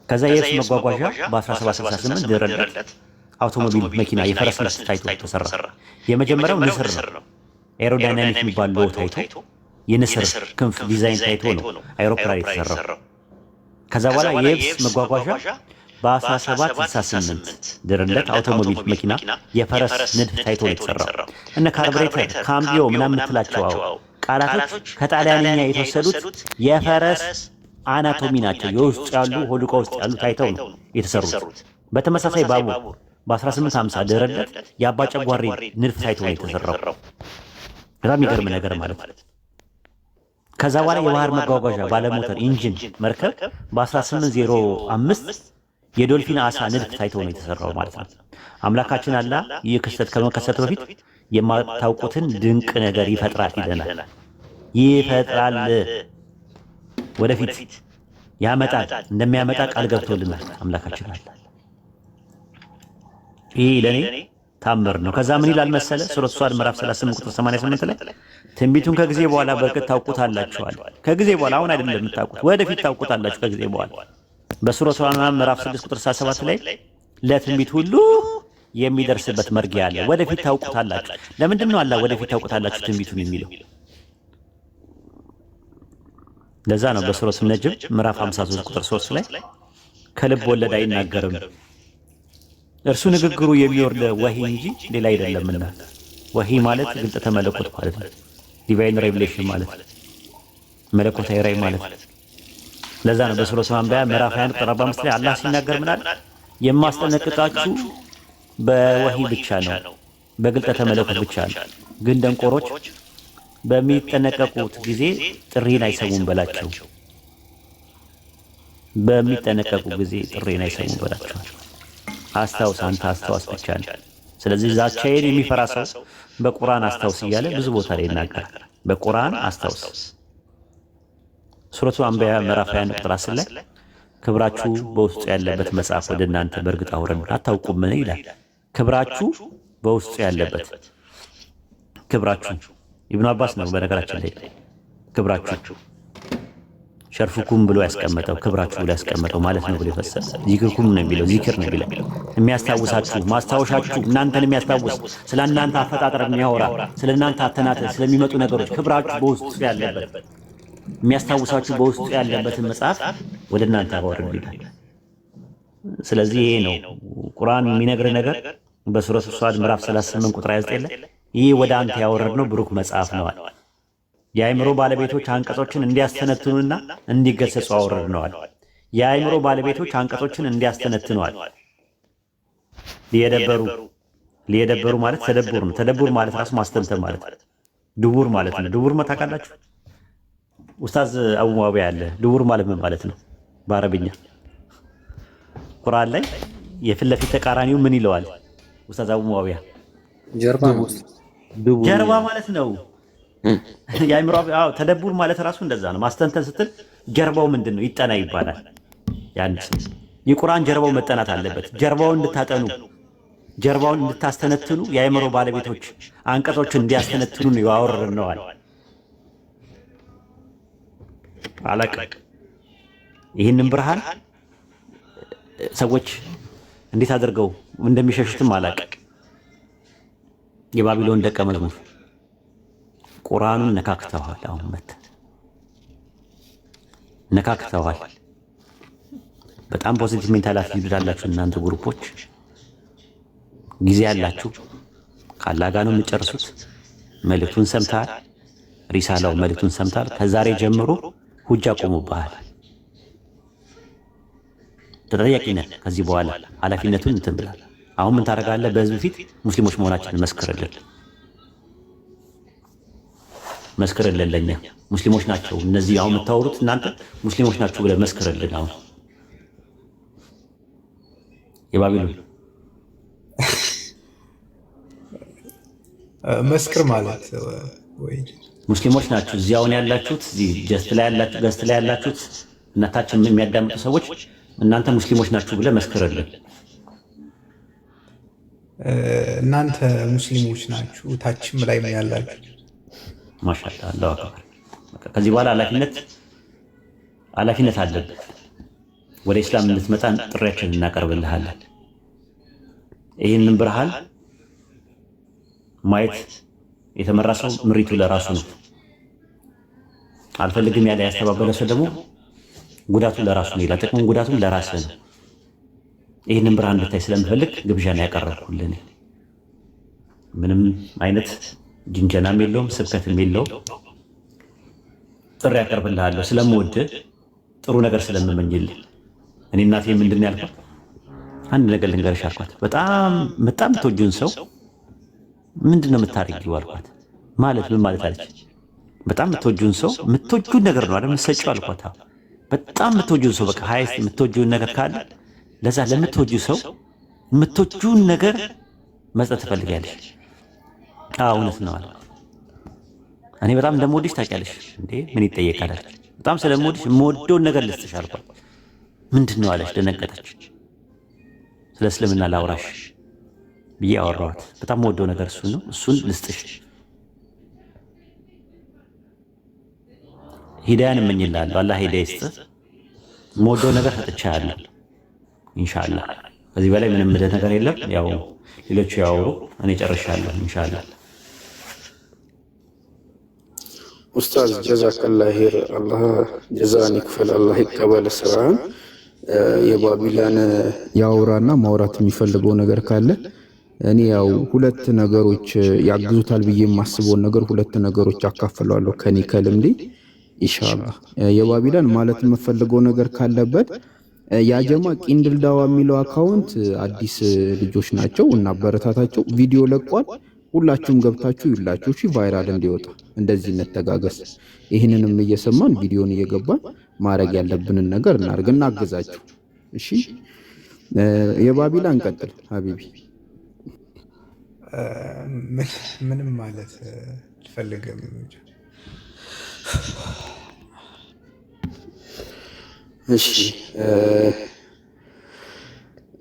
ከዛ የየብስ መጓጓዣ በ1768 ድረለት አውቶሞቢል መኪና የፈረስ ንስር ታይቶ ተሰራ። የመጀመሪያው ንስር ነው። ኤሮዳይናሚክ የሚባል ሎ ታይቶ የንስር ክንፍ ዲዛይን ታይቶ ነው አይሮፕላን የተሰራው። ከዛ በኋላ የየብስ መጓጓዣ በ1768 ድረለት አውቶሞቢል መኪና የፈረስ ንድፍ ታይቶ ነው የተሰራው። እነ ካርብሬተር ካምቢዮ ምናምን የምትላቸው ቃላቶች ከጣሊያንኛ የተወሰዱት የፈረስ አናቶሚ ናቸው። የውስጥ ያሉ ሆዱቃ ውስጥ ያሉ ታይተው ነው የተሰሩት። በተመሳሳይ ባቡር በ1850 ድረለት የአባ ጨጓሬ ንድፍ ታይቶ ነው የተሰራው። በጣም የሚገርም ነገር ማለት ነው። ከዛ በኋላ የባህር መጓጓዣ ባለሞተር ኢንጂን መርከብ በ1805 የዶልፊን አሳ ንድፍ ታይቶ ነው የተሰራው ማለት ነው። አምላካችን አላህ ይህ ክስተት ከመከሰቱ በፊት የማታውቁትን ድንቅ ነገር ይፈጥራል ይለናል። ይፈጥራል፣ ወደፊት ያመጣል፣ እንደሚያመጣ ቃል ገብቶልናል አምላካችን አላህ። ይህ ለኔ ታምር ነው። ከዛ ምን ይላል መሰለ ሱረቱ ሷድ ምዕራፍ 38 ቁጥር 88 ላይ ትንቢቱን ከጊዜ በኋላ በእርግጥ ታውቁታላችሁ አለ። ከጊዜ በኋላ አሁን አይደለም የምታውቁት፣ ወደፊት ታውቁታላችሁ ከጊዜ በኋላ። በሱረቱ አንዓም ምዕራፍ 6 ቁጥር 7 ላይ ለትንቢት ሁሉ የሚደርስበት መርጊያ አለ። ወደፊት ታውቁታላችሁ። ለምንድን ነው አላህ ወደፊት ታውቁታላችሁ ትንቢቱን የሚለው? ለዛ ነው በሱረቱ ነጅም ምዕራፍ 53 ቁጥር 3 ላይ ከልብ ወለድ አይናገርም እርሱ ንግግሩ የሚወርድ ወሂ እንጂ ሌላ አይደለምና። ወሂ ማለት ግልጠተ መለኮት ማለት ነው። ዲቫይን ሬቨሌሽን ማለት መለኮታዊ ራእይ ማለት ነው። ለዛ ነው በሱረቱ አንቢያ ምዕራፍ 21 ቁጥር 45 ላይ አላህ ሲናገር ምናል የማስጠነቅቃችሁ በወሂ ብቻ ነው፣ በግልጠተ መለኮት ብቻ ነው። ግን ደንቆሮች በሚጠነቀቁት ጊዜ ጥሪን አይሰሙም በላቸው። በሚጠነቀቁ ጊዜ ጥሪን አይሰሙም በላቸው። አስታውስ፣ አንተ አስታውስ ብቻ ነው። ስለዚህ ዛቻዬን የሚፈራ ሰው በቁርአን አስታውስ እያለ ብዙ ቦታ ላይ ይናገራል። በቁርአን አስታውስ። ሱረቱ አንቢያ ምዕራፍ 21 ቁጥር 10 ላይ ክብራችሁ በውስጡ ያለበት መጽሐፍ ወደ እናንተ በእርግጥ አውረድን አታውቁምን ይላል። ክብራችሁ በውስጡ ያለበት ክብራችሁ ኢብኑ አባስ ነው በነገራችን ላይ ክብራችሁ ሸርፉኩም ብሎ ያስቀመጠው ክብራችሁ ብሎ ያስቀመጠው ማለት ነው ብሎ ይፈሰል። ዚክርኩም ነው የሚለው ዚክር ነው የሚለው የሚያስታውሳችሁ ማስታወሻችሁ፣ እናንተን የሚያስታውስ ስለ እናንተ አፈጣጠር የሚያወራ ስለ እናንተ አተናተ ስለሚመጡ ነገሮች ክብራችሁ በውስጡ ያለበት የሚያስታውሳችሁ በውስጡ ያለበትን መጽሐፍ ወደ እናንተ አወርድ ይላል። ስለዚህ ይሄ ነው ቁርአን የሚነግር ነገር በሱረቱ ሷድ ምዕራፍ 38 ቁጥር 29 ላይ ይህ ወደ አንተ ያወረድነው ብሩክ መጽሐፍ ነዋል። የአእምሮ ባለቤቶች አንቀጾችን እንዲያስተነትኑና እንዲገሰጹ አወረድነዋል። የአእምሮ ባለቤቶች አንቀጾችን እንዲያስተነትኑዋል። ሊየደበሩ ማለት ተደቡር ነው። ተደቡር ማለት ራሱ ማስተንተን ማለት ነው። ድቡር ማለት ነው። ድቡር ታውቃላችሁ? ኡስታዝ አቡ ሙአዊያ አለ። ድቡር ማለት ምን ማለት ነው በአረብኛ? ቁርአን ላይ የፊት ለፊት ተቃራኒው ምን ይለዋል ኡስታዝ አቡ ሙአዊያ? ጀርባ ማለት ነው። የአእምሮ ተደቡር ማለት ራሱ እንደዛ ነው። ማስተንተን ስትል ጀርባው ምንድን ነው ይጠና ይባላል። ያን የቁርአን ጀርባው መጠናት አለበት። ጀርባውን እንድታጠኑ ጀርባውን እንድታስተነትኑ የአእምሮ ባለቤቶች አንቀጾችን እንዲያስተነትኑ ነው ያወረድነዋል። አለቅ ይህንን ብርሃን ሰዎች እንዴት አድርገው እንደሚሸሹትም አላቅ። የባቢሎን ደቀ መዝሙር ቁርአኑን ነካክተዋል። አሁን መተት ነካክተዋል። በጣም ፖዚቲቭ ሜንታል አቲቲዩድ አላችሁ እናንተ ግሩፖች፣ ጊዜ ያላችሁ ካላህ ጋር ነው የምትጨርሱት። መልእክቱን ሰምተሃል፣ ሪሳላው መልእክቱን ሰምተሃል። ከዛሬ ጀምሮ ሁጃ ቆሙብሃል። ተጠያቂ ነህ። ከዚህ በኋላ ኃላፊነቱን እንትን ብላል። አሁን ምን ታደርጋለህ? በህዝብ ፊት ሙስሊሞች መሆናችንን መስክርልን ለኛ ሙስሊሞች ናቸው እነዚህ አሁን የምታወሩት እናንተ ሙስሊሞች ናቸው ብለህ መስክርልን። አሁን የባቢሎን መስክር ማለት ወይ ሙስሊሞች ናቸው እዚህ አሁን ያላችሁት፣ እዚህ ገስት ላይ ያላችሁት እናታችን የሚያዳምጡ ሰዎች እናንተ ሙስሊሞች ናችሁ ብለህ መስክርልን። እናንተ ሙስሊሞች ናችሁ ታችም ላይ ምን ያላችሁ ማሻአላ አላሁ አክበር። ከዚህ በኋላ ኃላፊነት አለብህ። ወደ እስላም እንድትመጣ ጥሪያችንን እናቀርብልሃለን። ይህንን ብርሃን ማየት የተመራ ሰው ምሪቱ ለራሱ ነው። አልፈልግም ያለ ያስተባበለ ሰው ደግሞ ጉዳቱ ለራሱ ነው ይላል። ጥቅሙን ጉዳቱን ለራስህ ነው። ይህንን ብርሃን እንድታይ ስለምፈልግ ግብዣን ያቀረብኩልህ ምንም አይነት ጅንጀናም የለውም ስብከትም የለውም። ጥሪ ያቀርብልሃለሁ ስለምወድህ ጥሩ ነገር ስለምመኝልህ። እኔ እናቴ ምንድን ነው ያልኳት? አንድ ነገር ልንገርሽ አልኳት። በጣም የምትወጂውን ሰው ምንድን ነው የምታደርጊው አልኳት። ማለት ምን ማለት አለች። በጣም የምትወጂውን ሰው የምትወጂውን ነገር ነው አይደል የምትሰጪው አልኳት። በጣም የምትወጂውን ሰው በቃ ሃይስት የምትወጂውን ነገር ካለ ለዛ ለምትወጂው ሰው የምትወጂውን ነገር መስጠት ትፈልጊያለሽ። እውነት ነው አልኳት። እኔ በጣም እንደምወድሽ ታውቂያለሽ እንዴ? ምን ይጠየቃል? በጣም ስለምወድሽ የምወደውን ነገር ልስጥሽ አልኳት። ምንድን ነው አለች። ደነገጠች። ስለ እስልምና ላውራሽ ብዬ አወራኋት። በጣም የምወደው ነገር እሱን ነው፣ እሱን ልስጥሽ። ሂዳያን እመኝልሃለሁ። አላህ ሂዳያ ይስጥህ። የምወደው ነገር ሰጥቼሃለሁ ኢንሻአላህ። ከዚህ በላይ ምንም ምልህ ነገር የለም። ያው ሌሎቹ ያወሩ፣ እኔ ጨርሻለሁ ኢንሻአላህ። ኡስታዝ ጀዛከላ ኸይር። አላህ ጀዛን ይክፈል፣ አላህ ይቀበል ስራህን። የባቢላን ያውራና ማውራት የሚፈልገው ነገር ካለ እኔ ያው ሁለት ነገሮች ያግዙታል ብዬ የማስበውን ነገር ሁለት ነገሮች አካፍላለሁ ከኔ ከልምዴ ኢንሻአላህ። የባቢላን ማለት የምፈልገው ነገር ካለበት ያጀማ ቂንድል ዳዋ የሚለው አካውንት አዲስ ልጆች ናቸው እና አበረታታቸው። ቪዲዮ ለቋል። ሁላችሁም ገብታችሁ ይላችሁ እሺ፣ ቫይራል እንዲወጣ እንደዚህ እንተጋገስ። ይህንንም እየሰማን ቪዲዮን እየገባን ማድረግ ያለብንን ነገር እናርግ፣ እናግዛችሁ እሺ። የባቢላን ቀጥል ሀቢቢ። ምንም ማለት አልፈልግም። እሺ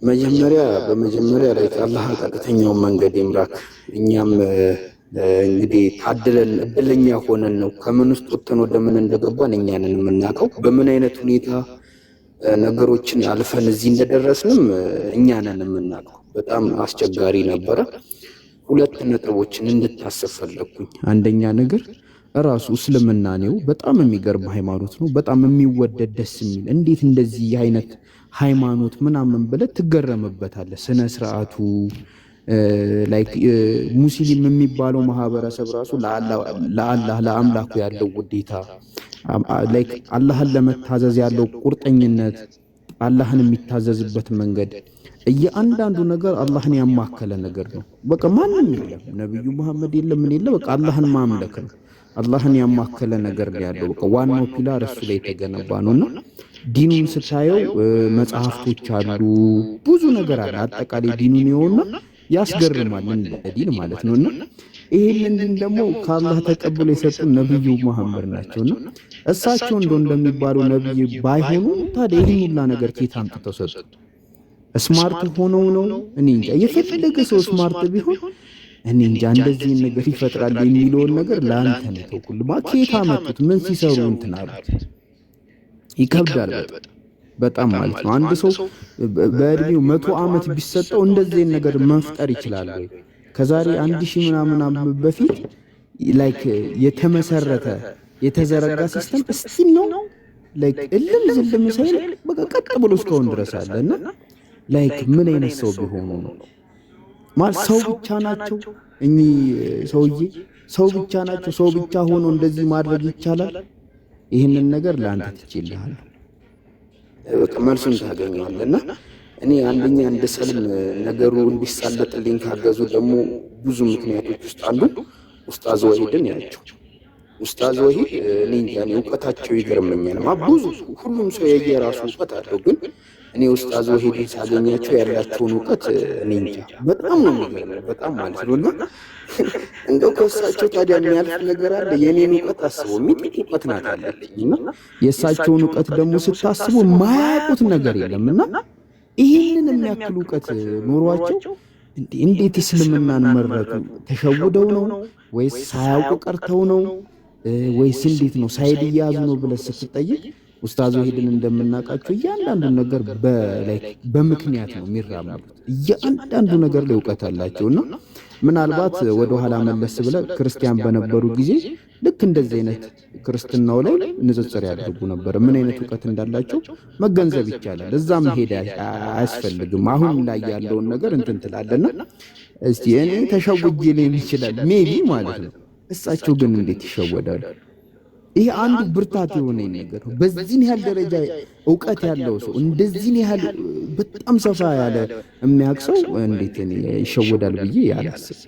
በመጀመሪያ ላይ አላህ ቀጥተኛውን መንገድ ይምራክ። እኛም እንግዲህ ታድለን እድለኛ ሆነን ነው ከምን ውስጥ ወጥተን ወደ ምን እንደገባን እኛንን የምናውቀው። በምን አይነት ሁኔታ ነገሮችን አልፈን እዚህ እንደደረስንም እኛንን የምናውቀው። በጣም አስቸጋሪ ነበረ። ሁለት ነጥቦችን እንድታስብ ፈለኩኝ። አንደኛ ነገር ራሱ እስልምና ነው በጣም የሚገርም ሃይማኖት ነው። በጣም የሚወደድ ደስ የሚል እንዴት እንደዚህ አይነት ሃይማኖት ምናምን ብለህ ትገረምበታለህ። ስነ ስርዓቱ ላይክ ሙስሊም የሚባለው ማህበረሰብ ራሱ ለአላህ ለአምላኩ ያለው ውዴታ ላይክ አላህን ለመታዘዝ ያለው ቁርጠኝነት፣ አላህን የሚታዘዝበት መንገድ እያንዳንዱ ነገር አላህን ያማከለ ነገር ነው። በቃ ማንም የለም፣ ነብዩ መሐመድ የለም፣ ምን የለ፣ በቃ አላህን ማምለክ ነው። አላህን ያማከለ ነገር ያለው በቃ ዋናው ፒላር እሱ ላይ የተገነባ ነውና ዲኑን ስታየው መጽሐፍቶች አሉ፣ ብዙ ነገር አለ። አጠቃላይ ዲኑን ይሆንና ያስገርማል እንደ ዲን ማለት ነውና ይሄንን ደግሞ ከአላህ ተቀብለው የሰጡን ነብዩ መሐመድ ናቸውና እሳቸው እንደሚባለው ነብይ ባይሆኑ ታዲያ ይሄን ሁላ ነገር ከየት አምጥተው ሰጡ? ስማርት ሆነው ነው? እኔ እንጃ። የፈለገ ሰው ስማርት ቢሆን እኔ እንጃ እንደዚህ ነገር ይፈጥራል የሚለውን ነገር ለአንተ ነው ተውኩል። ከየት አመጡት? ምን ሲሰሩ እንትን አሉት? ይከብዳል በጣም ማለት ነው። አንድ ሰው በእድሜው 100 ዓመት ቢሰጠው እንደዚህ ነገር መፍጠር ይችላል ወይ? ከዛሬ 1000 ምናምን ዓመት በፊት ላይክ የተመሰረተ የተዘረጋ ሲስተም እስቲ ነው ላይክ እልም ዝልም ሳይል በቃ ቀጥ ብሎ እስካሁን ድረስ አለና ላይክ ምን አይነት ሰው ቢሆኑ ነው ማለት ሰው ብቻ ናቸው እኚህ ሰውዬ? ሰው ብቻ ናቸው? ሰው ብቻ ሆኖ እንደዚህ ማድረግ ይቻላል? ይህንን ነገር ለአንተ ትችላለህ፣ መልሱን ታገኘዋለህና እኔ አንደኛ እንደሰልም ነገሩ እንዲሳለጥልኝ ካገዙ ደግሞ ብዙ ምክንያቶች ውስጥ አንዱ ኡስታዝ ወሂድን ያቸው። ኡስታዝ ወሂድ እኔ እንጃ እውቀታቸው ይገርመኛል። ብዙ ሁሉም ሰው የየራሱ እውቀት አለው፣ ግን እኔ ኡስታዝ ወሂድን ሳገኛቸው ያላቸውን እውቀት እኔ እንጃ በጣም ነው የሚገርመኝ፣ በጣም ማለት ነው። እና እንደው ከእሳቸው ታዲያ የሚያልፍ ነገር አለ? የኔን እውቀት አስበው ሚጥጥ እውቀት ናት አለልኝ እና የእሳቸውን እውቀት ደግሞ ስታስቡ የማያውቁት ነገር የለም እና ይህንን የሚያክል እውቀት ኖሯቸው እንዴት እስልምናን መረጡ? ተሸውደው ነው ወይስ ሳያውቁ ቀርተው ነው ወይስ እንዴት ነው? ሳይድ እያያዙ ነው ብለህ ስትጠይቅ ኡስታዝ ወሂድን እንደምናውቃቸው እያንዳንዱ ነገር በምክንያት ነው የሚራመዱት። እያንዳንዱ ነገር ላይ እውቀት አላቸውና ምናልባት ወደኋላ መለስ ብለህ ክርስቲያን በነበሩ ጊዜ ልክ እንደዚህ አይነት ክርስትናው ላይ ንጽጽር ያደርጉ ነበር። ምን አይነት እውቀት እንዳላቸው መገንዘብ ይቻላል። እዛ መሄድ አያስፈልግም። አሁን ላይ ያለውን ነገር እንትን ትላለና እስቲ እኔ ተሸውጄ ሊሆን ይችላል ሜቢ ማለት ነው። እሳቸው ግን እንዴት ይሸወዳሉ? ይሄ አንዱ ብርታት የሆነ ነገር ነው። በዚህን ያህል ደረጃ እውቀት ያለው ሰው እንደዚህን ያህል በጣም ሰፋ ያለ የሚያውቅ ሰው እንዴት ይሸወዳል ብዬ ያላስብ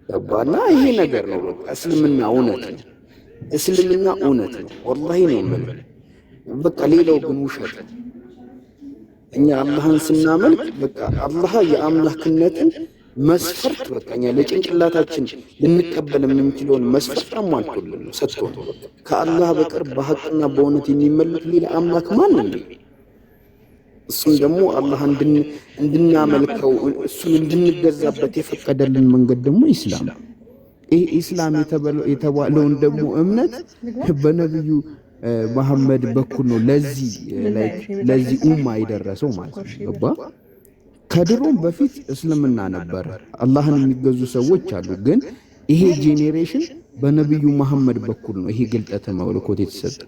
ገባና ይሄ ነገር ነው። በቃ እስልምና እውነት ነው። እስልምና እውነት ነው። ወላሂ ነው የምልህ። በቃ ሌላው ግን ውሸት። እኛ አላህን ስናመልክ በቃ አላህ የአምላክነትን መስፈርት በቃ እኛ ለጭንቅላታችን ልንቀበል የምንችለውን መስፈርት አሟልቶልን ነው ሰጥቶን። ከአላህ በቀር በሐቅና በእውነት የሚመለክ ሌላ አምላክ ማንም ነው። እሱን ደግሞ አላህ እንድናመልከው እሱን እንድንገዛበት የፈቀደልን መንገድ ደግሞ ኢስላም። ይህ ኢስላም የተባለውን ደግሞ እምነት በነብዩ መሐመድ በኩል ነው ለዚህ ኡማ የደረሰው ማለት ነው። ገባ? ከድሮም በፊት እስልምና ነበር፣ አላህን የሚገዙ ሰዎች አሉ። ግን ይሄ ጄኔሬሽን በነብዩ መሐመድ በኩል ነው ይሄ ግልጠተ መለኮት የተሰጠ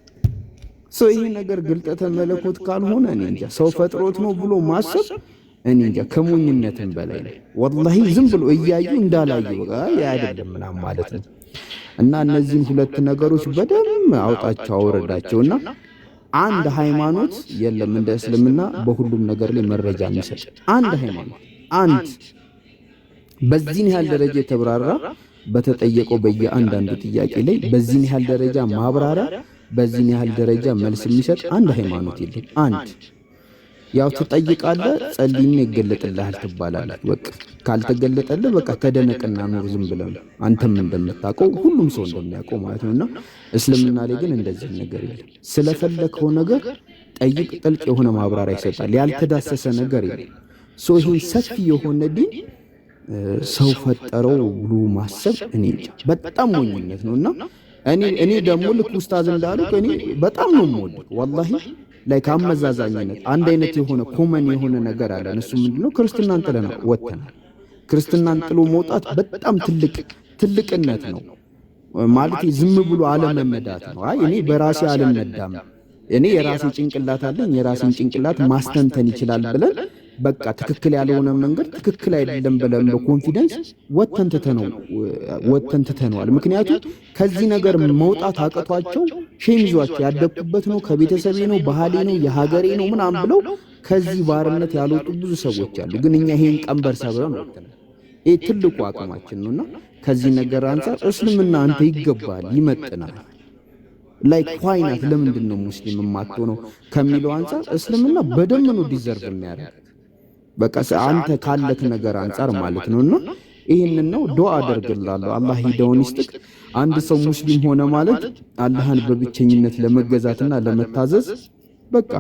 ሰው። ይሄ ነገር ግልጠተ መለኮት ካልሆነ እኔ እንጃ ሰው ፈጥሮት ነው ብሎ ማሰብ እኔ እንጃ ከሞኝነትም በላይ ነው። ወላሂ ዝም ብሎ እያዩ እንዳላዩ አይደለም ምናምን ማለት ነው። እና እነዚህን ሁለት ነገሮች በደንብ አውጣቸው አውረዳቸውና አንድ ሃይማኖት የለም እንደ እስልምና በሁሉም ነገር ላይ መረጃ የሚሰጥ አንድ ሃይማኖት አንድ በዚህን ያህል ደረጃ የተብራራ በተጠየቀው በየአንዳንዱ ጥያቄ ላይ በዚህን ያህል ደረጃ ማብራሪያ በዚህን ያህል ደረጃ መልስ የሚሰጥ አንድ ሃይማኖት የለም። አንድ ያው ትጠይቃለህ፣ ጸልይና ይገለጥልሃል ትባላለህ። በቃ ካልተገለጠልህ በቃ ተደነቅና ኑር ዝም ብለህ አንተም እንደምታውቀው ሁሉም ሰው እንደሚያውቀው ማለት ነውና እስልምና ላይ ግን እንደዚህ ነገር የለም። ስለፈለከው ነገር ጠይቅ፣ ጥልቅ የሆነ ማብራሪያ ይሰጣል። ያልተዳሰሰ ነገር የለም። ይሄ ሰፊ የሆነ ዲን ሰው ፈጠረው ብሎ ማሰብ እኔ በጣም ሞኝነት ነውና እኔ ደግሞ ልክ ኡስታዝ እንዳሉት እኔ በጣም ነው የምወደው ወላሂ ላይ ከአመዛዛኝነት አንድ አይነት የሆነ ኮመን የሆነ ነገር አለ። እሱ ምንድነው? ክርስትናን ጥለን ወጥተናል። ክርስትናን ጥሎ መውጣት በጣም ትልቅነት ነው ማለት ዝም ብሎ አለመመዳት ነው። አይ እኔ በራሴ አልነዳም፣ እኔ የራሴ ጭንቅላት አለኝ፣ የራሴን ጭንቅላት ማስተንተን ይችላል ብለን በቃ ትክክል ያልሆነ መንገድ ትክክል አይደለም ብለን በኮንፊደንስ ወጥተን ትተነዋል። ምክንያቱም ከዚህ ነገር መውጣት አቅቷቸው ሼም ይዟቸው ያደግኩበት ነው፣ ከቤተሰቤ ነው፣ ባህሌ ነው፣ የሀገሬ ነው ምናምን ብለው ከዚህ ባርነት ያልወጡ ብዙ ሰዎች አሉ። ግን እኛ ይሄን ቀንበር ሰብረን ወጥተናል። ይሄ ትልቁ አቅማችን ነውና ከዚህ ነገር አንፃር እስልምና አንተ ይገባል፣ ይመጥናል ላይክ ዋይናት ለምንድን ነው ሙስሊም የማትሆነው ከሚለው አንፃር እስልምና በደም ነው ዲዘርቭ የሚያደርግ በቃ አንተ ካለክ ነገር አንፃር ማለት ነውና ይሄንን ነው ዱዓ አደርግልሃለሁ። አላህ ሂዳውን ይስጥክ። አንድ ሰው ሙስሊም ሆነ ማለት አላህን በብቸኝነት ለመገዛትና ለመታዘዝ በቃ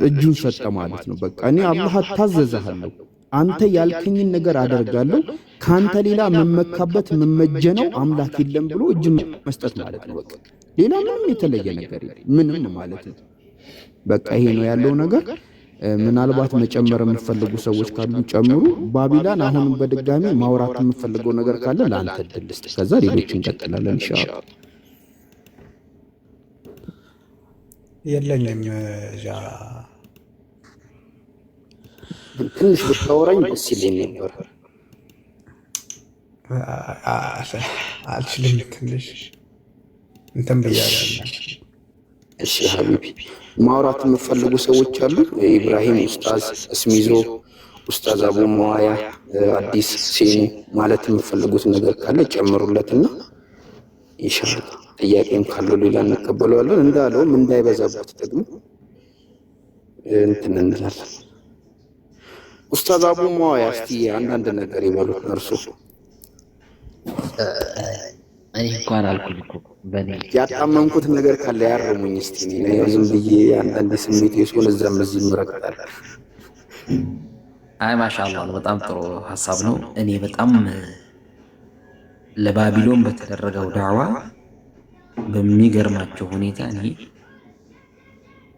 እጁን ሰጠ ማለት ነው። በቃ እኔ አላህ ታዘዘሃለሁ፣ አንተ ያልከኝን ነገር አደርጋለሁ፣ ካንተ ሌላ መመካበት መመጀነው አምላክ የለም ብሎ እጅ መስጠት ማለት ነው። በቃ ሌላ ምንም የተለየ ነገር የለም ምንም ማለት ነው። በቃ ይሄ ነው ያለው ነገር። ምናልባት መጨመር የምትፈልጉ ሰዎች ካሉ ጨምሩ። ባቢላን አሁንም በድጋሚ ማውራት የምትፈልገው ነገር ካለ ለአንተ እድል ልስጥ፣ ከዛ ሌሎች እንቀጥላለን ኢንሻአላህ። የለኝም ትንሽ ብታወራኝ ደስ ይለኝ ነበር። አልችልም ትንሽ እንትን ብያለሁ። እሺ ሀቢቢ ማውራት የምፈልጉ ሰዎች አሉ? ኢብራሂም ኡስታዝ እስሚዞ ኡስታዝ አቡ መዋያ አዲስ ሴኑ ማለት የምፈልጉት ነገር ካለ ጨምሩለትና ኢንሻአላህ ጥያቄም ካለው ሌላ እንቀበለዋለን። እንዳለውም እንዳይበዛበት ደግሞ እንትን እንላለን። ኡስታዝ አቡ መዋያ እስቲ አንዳንድ ነገር ይበሉ እርሱ። እኔ እንኳን አልኩኝ እኮ በኔ ያጣመምኩት ነገር ካለ ያርሙኝ እስቲ። እኔ ዝም ብዬ አንዳንድ ስሜት የሆነ እዛም እዚህ ምረቅጣል። አይ ማሻአላህ በጣም ጥሩ ሐሳብ ነው። እኔ በጣም ለባቢሎን በተደረገው ዳዕዋ በሚገርማቸው ሁኔታ እኔ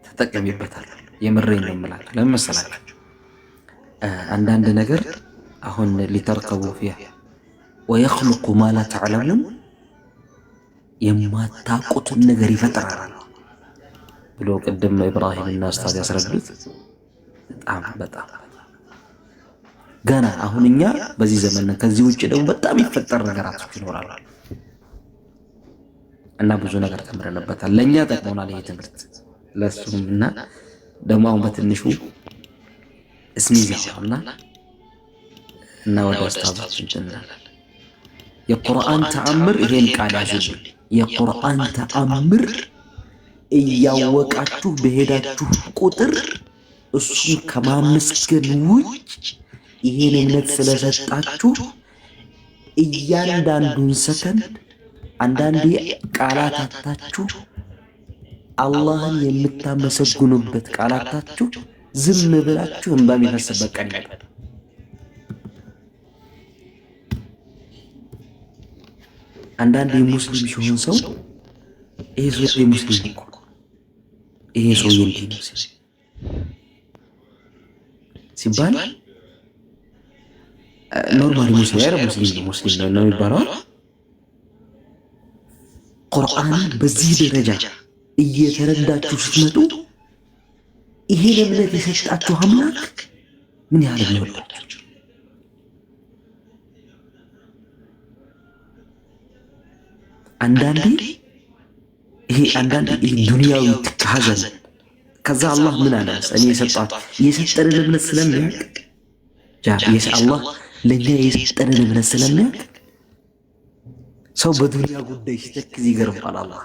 ተጠቅሜበታለሁ። የምሬን ነው የምላችሁ። ለምን መሰላችሁ? አንዳንድ ነገር አሁን ሊተርከቡ ፊያ ወየኽሉቁ ማ ላ ተዕለሙን የማታውቁትን ነገር ይፈጥራል ብሎ ቅድም ኢብራሂምና ኡስታዝ ያስረዱት በጣም ገና አሁን እኛ በዚህ ዘመን ከዚህ ውጭ ደግሞ በጣም ይፈጠር ነገራቶች ይኖራሉ እና ብዙ ነገር ተምረንበታል። ለእኛ ጠቅሞናል ይሄ ትምህርት ለሱም እና ደግሞ አሁን በትንሹ እስሚዛውና እና ወደ ኡስታዞች እንችላለን። የቁርአን ተአምር ይሄን ቃል ያዙልኝ። የቁርአን ተአምር እያወቃችሁ በሄዳችሁ ቁጥር እሱን ከማመስገን ውጭ ይሄን እምነት ስለሰጣችሁ እያንዳንዱን ሰከንድ አንዳንዴ ቃላታችሁ አላህን የምታመሰግኑበት ቃላታችሁ ዝም ብላችሁ እንባ የሚፈስበት ቀን ይመጣል። አንዳንድ ሙስሊም ሲሆን ሰው ይሄ ሰው ሙስሊም እኮ ይሄ ሰው እንዲህ ነው ሲባል ኖርማሊ ሙስሊም ነው የሚባለው። ቁርአንን በዚህ ደረጃ እየተረዳችሁ ስትመጡ ይሄን እምነት የሰጣችሁ አምላክ ምን ያህል የሚወዳችሁ። አንዳንዴ ዱንያዊ ሐዘን ከዛ አላህ ምን አለ እኔ የሰጠንን እምነት ስለሚያውቅ አላህ ለኛ የሰጠንን እምነት ስለሚያውቅ ሰው በዱንያ ጉዳይ ሲተክዝ ይገርማል። አላህ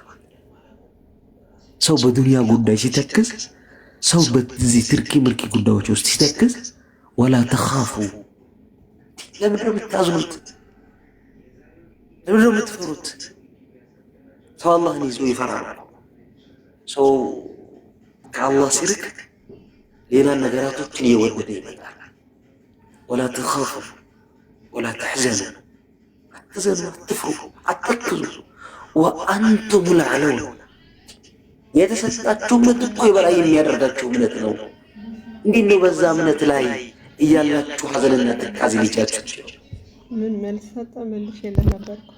ሰው በዱንያ ጉዳይ ሲተክዝ፣ ሰው በዚህ ትርኪ ምርኪ ጉዳዮች ውስጥ ሲተክዝ ወላ ተኻፉ ለምንድነው የምታዝኑት? ለምንድነው የምትፈሩት? ሰው አላህን ይዞ ይፈራል። ሰው ከአላህ ሲርቅ ሌላ ነገራቶችን እየወደደ ይመጣል። ወላ ተኻፉ ወላ ተሕዘኑ አትፍሩ፣ አትተክዙ ወአንቱም ልአዕለውን የተሰጣችሁ እምነት እኮ የበላይ የሚያደርጋችሁ እምነት ነው። እንዴት ነው በዛ እምነት ላይ እያላችሁ ሐዘንና ትካዜ ሊጫችሁ? ምን መልስ ሰጠ? መልሽ የለም ነበርኩ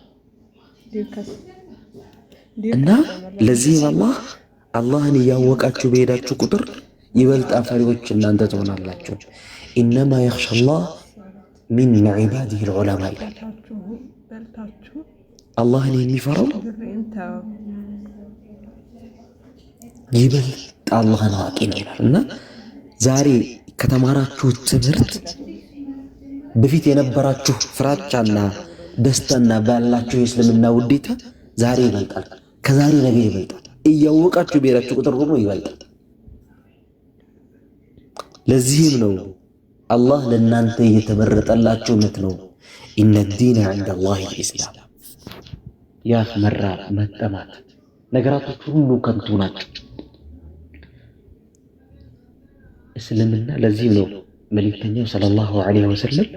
እና ለዚህም አላህን እያወቃችሁ በሄዳችሁ ቁጥር ይበልጥ አፈሪዎች እናንተ ትሆናላችሁ። ኢነማ የኽሻ አላህ ሚን ዒባዲሂ ልዑለማ ይላል። አላህን የሚፈራው ይበልጥ አላህን አዋቂ ነው ይላል። እና ዛሬ ከተማራችሁ ትምህርት በፊት የነበራችሁ ፍራቻና ደስታና ባላችሁ የእስልምና ውዴታ ዛሬ ይበልጣል፣ ከዛሬ ነገ ይበልጣል። እያወቃችሁ ብሔራችሁ ቁጥር ደግሞ ይበልጣል። ለዚህም ነው አላህ ለእናንተ እየተመረጠላችሁ እምነት ነው። ኢነ ዲነ ዐንደ አላህ ልኢስላም። ያፍ መራብ፣ መጠማት፣ ነገራቶች ሁሉ ከንቱ ናቸው። እስልምና ለዚህም ነው መልእክተኛው ሰለላሁ ዐለይሂ ወሰለም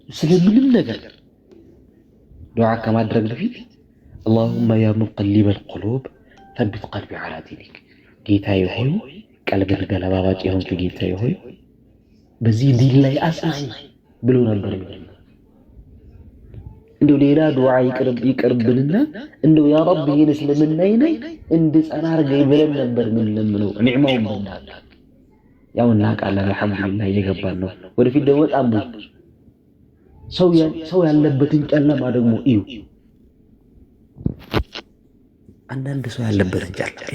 ስለምንም ነገር ዱዓ ከማድረግ በፊት አላሁመ ያ ሙቀሊበል ቁሉብ ተቢት ቀልቢ ዐላ ዲኒክ፣ ጌታዬ ሆይ ቀልብን ገለባባጭ የሆንክ ጌታዬ ሆይ በዚህ ዲን ላይ አጽናኝ ብሎ ነበር። እንደው ሌላ ዱዓ ይቅርብንና እንደው ያ ረብ ይህን እስልምናዬ ላይ እንድጸና አድርገኝ ብለን ነበር ምን ለምነው ኒዕማውን በእናት ያው እናውቃለን። አልሐምዱሊላህ እየገባን ነው። ወደፊት ደግሞ በጣም ብዙ ሰው ያለበትን ጨለማ ደግሞ እዩ። አንዳንድ ሰው ያለበትን ጨለማ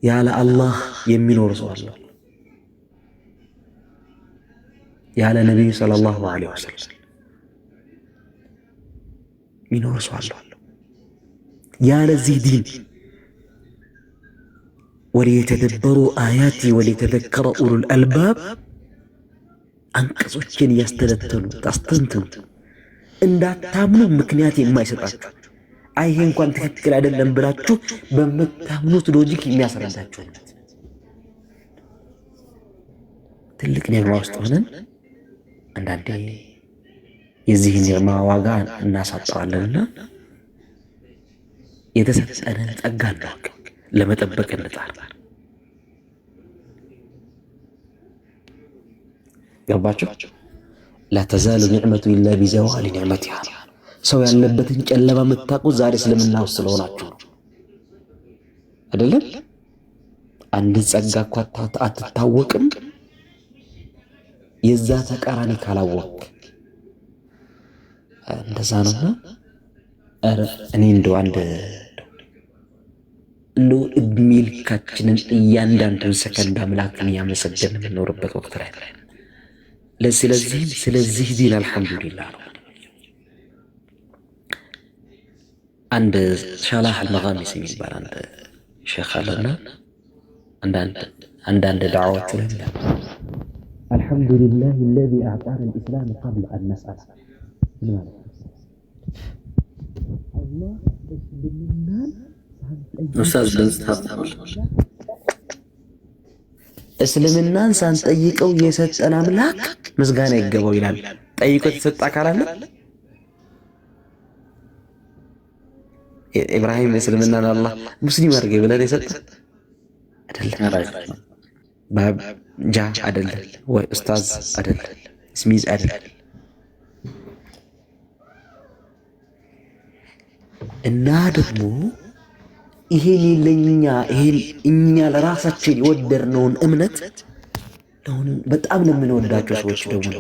ያለ አላህ የሚኖር ሰው አለ። ያለ ነቢዩ ሰለላሁ ዐለይሂ ወሰለም የሚኖር ሰው አለ። ያለዚህ ዲን ወሊየተደበሩ አያቲ ወሊየተዘከረ ኡሉል አልባብ አንቀጾችን እያስተነተኑ ታስተንትኑ እንዳታምኑ ምክንያት የማይሰጣችሁ ይሄ እንኳን ትክክል አይደለም ብላችሁ በምታምኑት ሎጂክ የሚያስረዳችሁ ትልቅ ኒዕማ ውስጥ ሆነን አንዳንዴ የዚህ ኒዕማ ዋጋ እናሳጣዋለንና የተሰጠንን ጸጋ እናውቅ፣ ለመጠበቅ እንጣር። ገባችሁ? ላ ተዛሉ ኒዕመቱ ኢላ ቢዘዋሊ ኒዕመቲሃ። ሰው ያለበትን ጨለማ የምታውቁት ዛሬ እስልምና ውስጥ ስለሆናችሁ አይደለም። አንድ ጸጋ እኮ አትታወቅም የዛ ተቃራኒ ካላወቅ። እንደዛ ነውና እኔ እንደው እድሜ ልካችንን እያንዳንዱን ሰከንድ አምላክን እያመሰገንን የምንኖርበት ወቅት ላይ ስለዚህ ዲን አልሐምዱሊላህ ነው። አንድ ሻላህ አልመጋሚስ የሚባል አንድ ሼኽ አለና አንዳንድ ዳዕዋዎቹ ላይ አልሐምዱሊላህ አለዚ አዕጣና አልኢስላም ቀብለ አን ነስአል ማለት አላህ እስልምናን እስልምናን ሳንጠይቀው የሰጠን አምላክ ምስጋና ይገባው ይላል። ጠይቆ የተሰጠ አካል አለ? ኢብራሂም እስልምናን አላህ ሙስሊም አድርገኝ ብለን የሰጠ አይደለም። ባብጃ አይደለም ወይ ኡስታዝ አይደለም፣ ስሚዝ አይደለም። እና ደግሞ ይሄን እኛ ለራሳችን የወደድነውን እምነት በጣም ለምንወዳቸው ሰዎች ደግሞ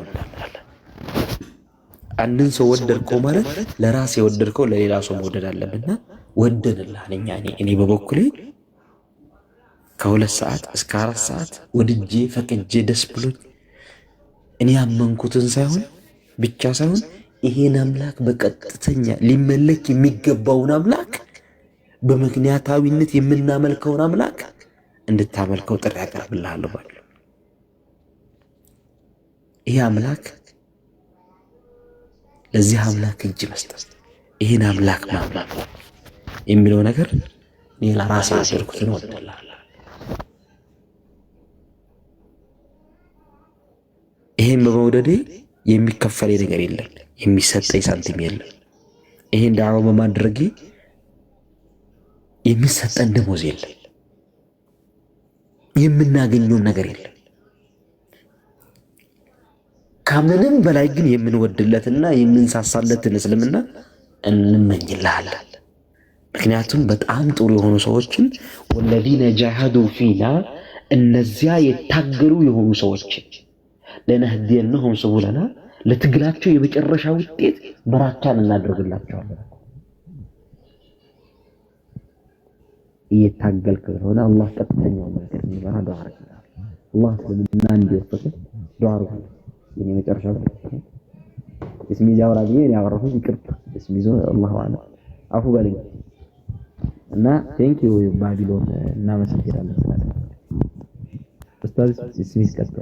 አንድን ሰው ወደድከው ማለት ለራስ የወደድከው ለሌላ ሰው መውደድ አለብንና ወደንላህ። እኔ በበኩሌ ከ2 ሰዓት እስከ 4 ሰዓት ወድጄ ፈቅጄ ደስ ብሎኝ እኔ ያመንኩትን ብቻ ሳይሆን ይሄን አምላክ በቀጥተኛ ሊመለክ የሚገባውን አምላክ በምክንያታዊነት የምናመልከውን አምላክ እንድታመልከው ጥሪ ያቀርብልሃለሁ ማለት ነው። ይሄ አምላክ ለዚህ አምላክ እጅ መስጠት፣ ይሄን አምላክ ማምለክ የሚለው ነገር እኔ ለራሴ ያደርኩትን ወደላላ ይሄን በመውደዴ የሚከፈለኝ ነገር የለም፣ የሚሰጠኝ ሳንቲም የለም። ይሄን ዳዕዋ በማድረጌ የሚሰጠን ደሞዝ የለም፣ የምናገኘው ነገር የለም። ከምንም በላይ ግን የምንወድለትና የምንሳሳለትን እስልምና እንመኝልሃለን። ምክንያቱም በጣም ጥሩ የሆኑ ሰዎችን ወለዚነ ጃሃዱ ፊና እነዚያ የታገሉ የሆኑ ሰዎችን ለነህዲየነሁም ሱቡለና ለትግላቸው የመጨረሻ ውጤት በራቻን እናደርግላቸዋለን። እየታገልክ ከሆነ አላህ ቀጥተኛው መንገድ እንዲመራ ዱዓ አድርግ። አላህ ስለምንና እንዲወፍቅ ዱዓ አድርግ። የኔ መጨረሻ እስሚ ጃውራ ቢዬ ያወራሁ ይቅርታ እስሚዞ አላሁ አለ አፉ በለኝ እና ቴንኪዩ ባቢሎን እናመሰግናለን ስላለ ኡስታዝ እስሚስ ቀጥታ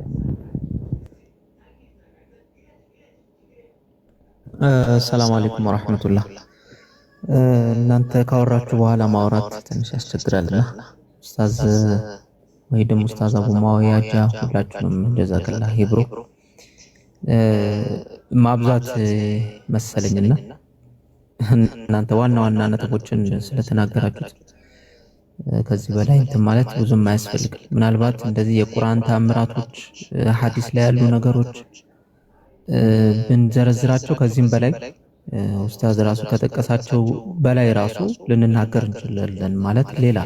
ሰላም አለይኩም ወራህመቱላህ። እናንተ ካወራችሁ በኋላ ማውራት ትንሽ ያስቸግራልና ኡስታዝ ወይ ደግሞ ኡስታዝ አቡ ማውያጃ ሁላችሁንም ጀዛከላህ ይብሩ ማብዛት መሰለኝና እናንተ ዋና ነጥቦችን ስለተናገራችሁት ከዚህ በላይ እንትን ማለት ብዙም አያስፈልግም። ምናልባት እንደዚህ የቁርአን ተአምራቶች ሐዲስ ላይ ያሉ ነገሮች ብንዘረዝራቸው ከዚህም በላይ ኡስታዝ ራሱ ከጠቀሳቸው በላይ ራሱ ልንናገር እንችላለን። ማለት ሌላ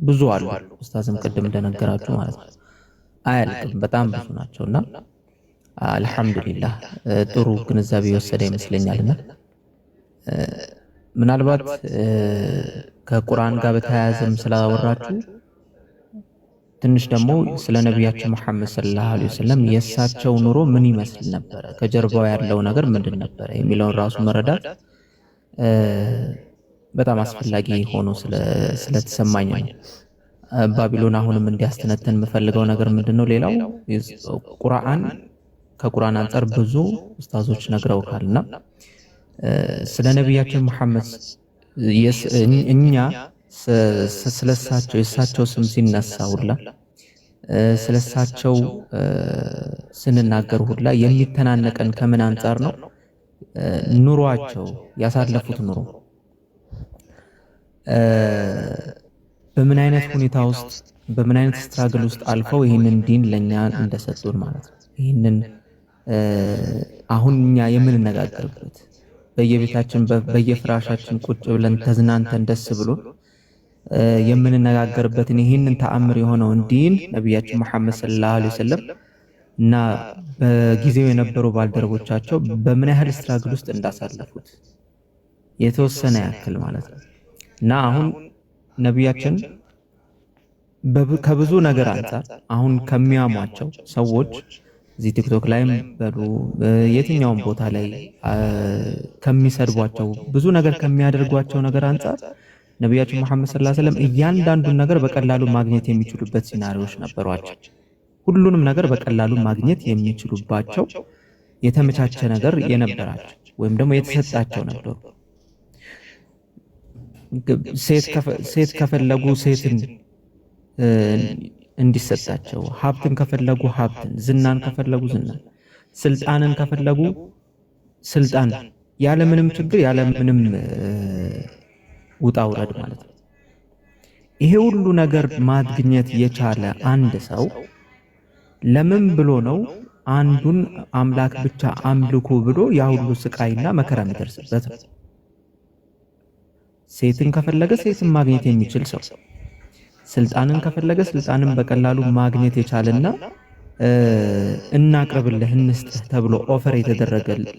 ብዙ አሉ። ኡስታዝም ቅድም እንደነገራችሁ ማለት ነው አያልቅም፣ በጣም ብዙ ናቸውና አልሐምዱሊላህ ጥሩ ግንዛቤ የወሰደ ይመስለኛልና ምናልባት ከቁርአን ጋር በተያያዘም ስላወራችሁ ትንሽ ደግሞ ስለ ነቢያችን መሐመድ ሰለላሁ ዐለይሂ ወሰለም የእሳቸው ኑሮ ምን ይመስል ነበረ፣ ከጀርባው ያለው ነገር ምንድን ነበረ የሚለውን ራሱ መረዳት በጣም አስፈላጊ ሆኖ ስለተሰማኝ ነው። ባቢሎን አሁንም እንዲያስተነተን የምፈልገው ነገር ምንድነው? ሌላው ከቁርአን አንጻር ብዙ ኡስታዞች ነግረውካልና ስለ ነቢያችን መሐመድ እኛ ስለሳቸው የእሳቸው ስም ሲነሳ ሁላ ስለሳቸው ስንናገር ሁላ የሚተናነቀን ከምን አንጻር ነው? ኑሯቸው ያሳለፉት ኑሮ በምን አይነት ሁኔታ ውስጥ በምን አይነት ስትራግል ውስጥ አልፈው ይህንን ዲን ለኛ እንደሰጡን ማለት ነው። ይህንን አሁን እኛ የምንነጋገርበት በየቤታችን በየፍራሻችን ቁጭ ብለን ተዝናንተን ደስ ብሎ የምንነጋገርበትን ይህንን ተአምር የሆነውን ዲን ነቢያችን መሐመድ ሰለላሁ ዐለይሂ ወሰለም እና በጊዜው የነበሩ ባልደረቦቻቸው በምን ያህል ስትራግል ውስጥ እንዳሳለፉት የተወሰነ ያክል ማለት ነው። እና አሁን ነቢያችን ከብዙ ነገር አንጻር አሁን ከሚያሟቸው ሰዎች እዚህ ቲክቶክ ላይም በሉ የትኛውም ቦታ ላይ ከሚሰድቧቸው ብዙ ነገር ከሚያደርጓቸው ነገር አንጻር ነቢያችን መሐመድ ሰለላሁ ዐለይሂ ወሰለም እያንዳንዱን ነገር በቀላሉ ማግኘት የሚችሉበት ሲናሪዎች ነበሯቸው። ሁሉንም ነገር በቀላሉ ማግኘት የሚችሉባቸው የተመቻቸ ነገር የነበራቸው ወይም ደግሞ የተሰጣቸው ነበሩ። ሴት ከፈለጉ ሴትን እንዲሰጣቸው፣ ሀብትን ከፈለጉ ሀብትን፣ ዝናን ከፈለጉ ዝናን፣ ስልጣንን ከፈለጉ ስልጣን ያለምንም ችግር ያለምንም ውጣ ውረድ ማለት ነው። ይሄ ሁሉ ነገር ማግኘት የቻለ አንድ ሰው ለምን ብሎ ነው አንዱን አምላክ ብቻ አምልኩ ብሎ ያ ሁሉ ስቃይና መከራ የሚደርስበት? ሴትን ከፈለገ ሴትን ማግኘት የሚችል ሰው፣ ስልጣንን ከፈለገ ስልጣንን በቀላሉ ማግኘት የቻለና እናቅርብልህ እንስጥህ ተብሎ ኦፈር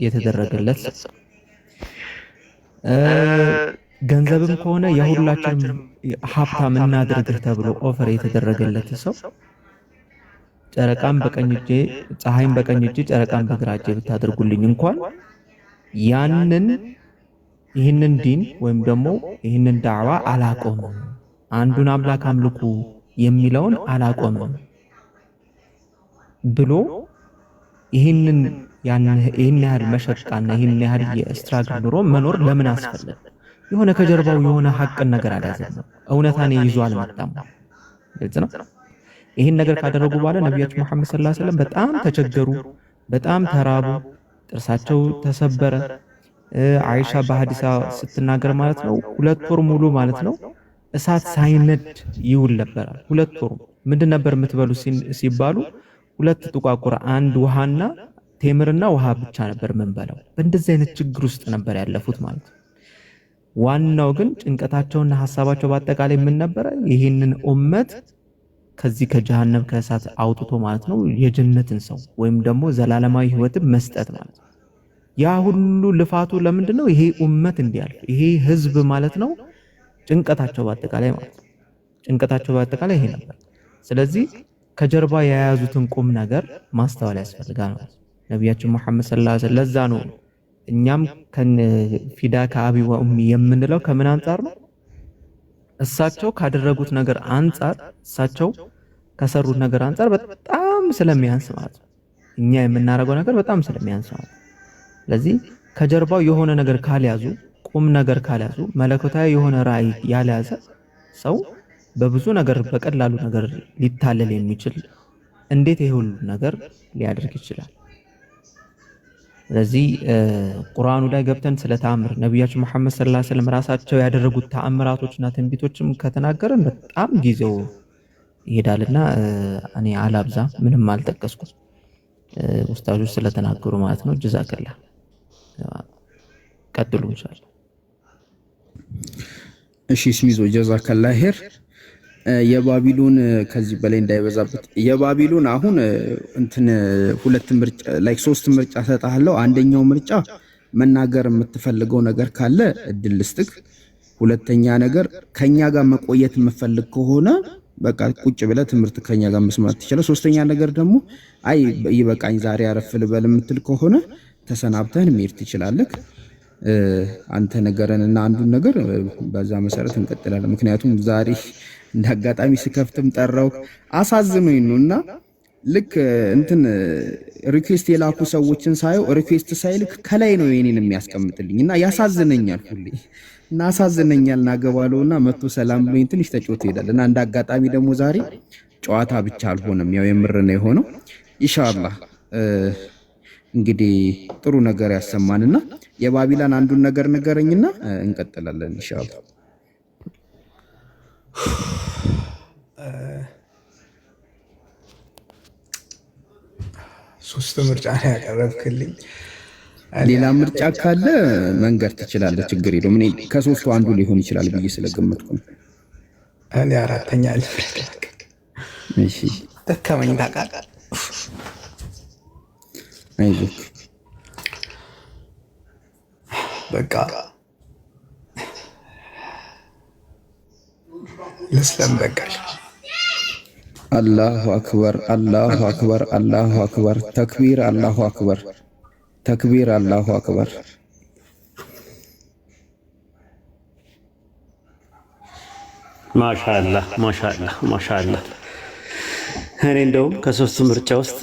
የተደረገለት ሰው፣ ገንዘብም ከሆነ የሁላችንም ሀብታም እናድርግህ ተብሎ ኦፈር የተደረገለት ሰው ጨረቃን በቀኝ እጄ ፀሐይን በቀኝ እጄ ጨረቃን በግራ እጄ ብታደርጉልኝ እንኳን ይህንን ዲን ወይም ደግሞ ይህንን ዳዕዋ አላቆምም፣ አንዱን አምላክ አምልኩ የሚለውን አላቆምም ብሎ ይህን ያህል መሸቃና ይህን ያህል የስትራግል ኑሮ መኖር ለምን አስፈለገ? የሆነ ከጀርባው የሆነ ሐቅን ነገር አልያዘም ነው። እውነታን ይዞ አልመጣም። ግልጽ ነው። ይህን ነገር ካደረጉ በኋላ ነቢያችን መሐመድ ሰለላሁ ዐለይሂ ወሰለም በጣም ተቸገሩ፣ በጣም ተራቡ፣ ጥርሳቸው ተሰበረ። አይሻ በሐዲሳ ስትናገር ማለት ነው 2 ወር ሙሉ ማለት ነው እሳት ሳይነድ ይውል ነበር። 2 ወር ምንድን ነበር የምትበሉ ሲባሉ 2 ጥቋቁር አንድ ውሃና ቴምርና ውሃ ብቻ ነበር የምንበላው። በእንደዚህ አይነት ችግር ውስጥ ነበር ያለፉት ማለት ነው። ዋናው ግን ጭንቀታቸውና ሐሳባቸው በአጠቃላይ ምን ነበረ? ይህንን ኡመት ከዚህ ከጀሃነም ከእሳት አውጥቶ ማለት ነው የጀነትን ሰው ወይም ደግሞ ዘላለማዊ ህይወትን መስጠት ማለት ነው። ያ ሁሉ ልፋቱ ለምንድን ነው? ይሄ ኡመት እንዲያልፍ ይሄ ህዝብ ማለት ነው ጭንቀታቸው በአጠቃላይ ማለት ነው። ጭንቀታቸው በአጠቃላይ ይሄ ነበር። ስለዚህ ከጀርባ የያዙትን ቁም ነገር ማስተዋል ያስፈልጋል ማለት ነው። ነቢያችን መሐመድ ሰለላሁ ዐለይሂ ወሰለም ለዛ ነው እኛም ፊዳከ አቢ ወኡሚ የምንለው ከምን አንጻር ነው? እሳቸው ካደረጉት ነገር አንጻር፣ እሳቸው ከሰሩት ነገር አንጻር በጣም ስለሚያንስ ማለት ነው። እኛ የምናደርገው ነገር በጣም ስለሚያንስ ማለት ነው። ስለዚህ ከጀርባው የሆነ ነገር ካልያዙ፣ ቁም ነገር ካልያዙ፣ መለኮታዊ የሆነ ራዕይ ያልያዘ ሰው በብዙ ነገር በቀላሉ ነገር ሊታለል የሚችል እንዴት ይሄ ሁሉ ነገር ሊያደርግ ይችላል? ስለዚህ ቁርአኑ ላይ ገብተን ስለ ተአምር ነቢያችን መሐመድ ሰለላሁ ዐለይሂ ወሰለም ራሳቸው ያደረጉት ተአምራቶችና ትንቢቶችም ከተናገረን በጣም ጊዜው ይሄዳልና እኔ አላብዛ፣ ምንም አልጠቀስኩም ኡስታዞች ስለተናገሩ ማለት ነው። ጀዛከላ ቀጥሉ ኢንሻአላህ። እሺ ስሚዞ ጀዛከላ ሄር የባቢሎን ከዚህ በላይ እንዳይበዛበት የባቢሎን አሁን እንትን 3 ምርጫ ሰጣለሁ። አንደኛው ምርጫ መናገር የምትፈልገው ነገር ካለ እድል ልስጥክ። ሁለተኛ ነገር ከኛ ጋር መቆየት የምፈልግ ከሆነ በቃ ቁጭ ብለህ ትምህርት ከኛ ጋር መስማት ትችላለህ። ሶስተኛ ነገር ደግሞ አይ ይበቃኝ ዛሬ አረፍ ልበል የምትል ከሆነ ተሰናብተን መሄድ ትችላለህ። አንተ ነገረንና አንዱን ነገር በዛ መሰረት እንቀጥላለን። ምክንያቱም ዛሬ እንደ አጋጣሚ ስከፍትም ጠራው አሳዝኖኝ ነውና ልክ እንትን ሪኩዌስት የላኩ ሰዎችን ሳየው ሪኩዌስት ሳይልክ ከላይ ነው የኔን የሚያስቀምጥልኝ እና ያሳዝነኛል ሁሌ እና አሳዝነኛል ናገባለውና መጥቶ ሰላም ብሎኝ ትንሽ ተጫውቶ ይሄዳል እና እንደ አጋጣሚ ደግሞ ዛሬ ጨዋታ ብቻ አልሆነም፣ ያው የምር ነው የሆነው። ኢንሻአላህ እንግዲህ ጥሩ ነገር ያሰማንና የባቢላን አንዱን ነገር ንገረኝና እንቀጥላለን ኢንሻአላህ። ሶስት ምርጫ ነው ያቀረብክልኝ። ሌላ ምርጫ ካለ መንገር ትችላለህ፣ ችግር የለውም። እኔ ከሶስቱ አንዱ ሊሆን ይችላል ብዬ ስለገመትኩ ነው። እኔ አራተኛ ልፍረድ። እሺ ደከመኝ ታውቃለህ። አይዞህ በቃ ልስለም በቃሽ። አላሁ አክበር አላሁ አክበር አላሁ አክበር ተክቢር አላሁ አክበር ተክቢር አላሁ አክበር። ማሻአላህ ማሻአላህ ማሻአላህ። እኔ እንደውም ከሶስቱ ምርጫ ውስጥ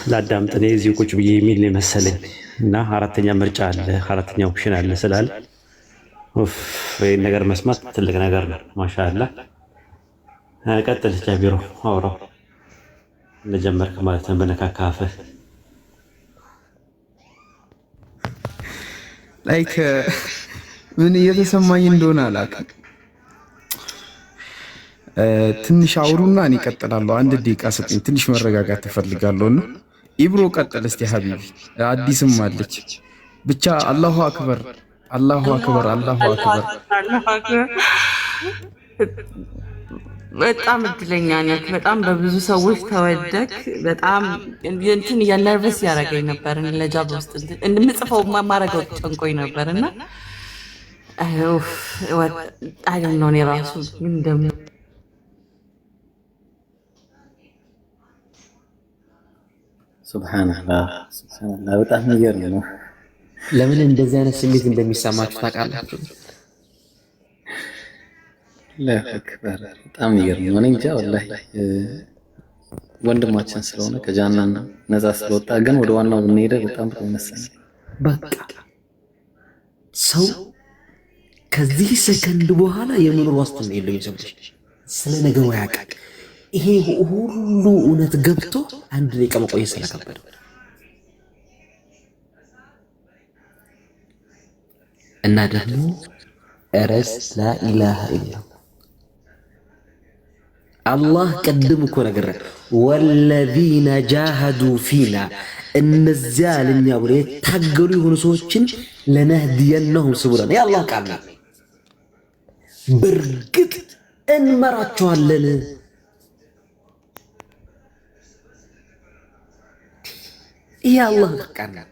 ላዳምጥ እኔ እዚሁ ቁጭ ብዬ የሚል ነው መሰለኝ እና አራተኛ ምርጫ አለ አራተኛ ኦፕሽን አለ ስላለ ይህን ነገር መስማት ትልቅ ነገር ነው። ማሻአላህ ቀጥል ጃቢሮ አውራው እንደጀመርክ ማለት ነው በነካካፍህ ላይክ ምን እየተሰማኝ እንደሆነ አላውቅም። ትንሽ አውሩና እኔ እቀጥላለሁ። አንድ ደቂቃ ስጠኝ፣ ትንሽ መረጋጋት እፈልጋለሁና ኢብሮ ቀጥል እስቲ ሀቢቢ። አዲስም አለች ብቻ አላሁ አክበር አላሁ አክበር አላሁ አክበር። በጣም እድለኛ ነህ። በጣም በብዙ ሰዎች ተወደክ። በጣም እንትን ነርቨስ ያደረገኝ ነበር። ለጃብ ውስጥ እንደምጽፈው ማረገው ጨንቆኝ ነበር እና አይ ዶንት ኖ እኔ ራሱ እንደም ሱብሃንአላህ ሱብሃንአላህ በጣም የሚገርም ነው። ለምን እንደዚህ አይነት ስሜት እንደሚሰማችሁ ታውቃላችሁ? ለአክበር በጣም የሚገርም ነው። እኔ እንጃ ወላሂ ወንድማችን ስለሆነ ከጃናና ነፃ ስለወጣ ግን ወደ ዋናው ብንሄድ በጣም ጥሩ መሰለኝ። በቃ ሰው ከዚህ ሰከንድ በኋላ የመኖር ዋስትና የለውም። ሰው ስለ ነገሩ ያውቃል። ይሄ ሁሉ እውነት ገብቶ አንድ ደቂቃ መቆየት ስለከበደ እና ደግሞ እረስ ላኢላሃ ኢላላህ አላህ ቀድም እኮ ነገር ወለዚነ ጃሃዱ ፊና እነዚያ ለኛ ብለው የታገሉ የሆኑ ሰዎችን ለነህዲየነሁም ሱቡለና የአላህ ቃል ነው። በርግጥ እንመራቸዋለን። يا الله كان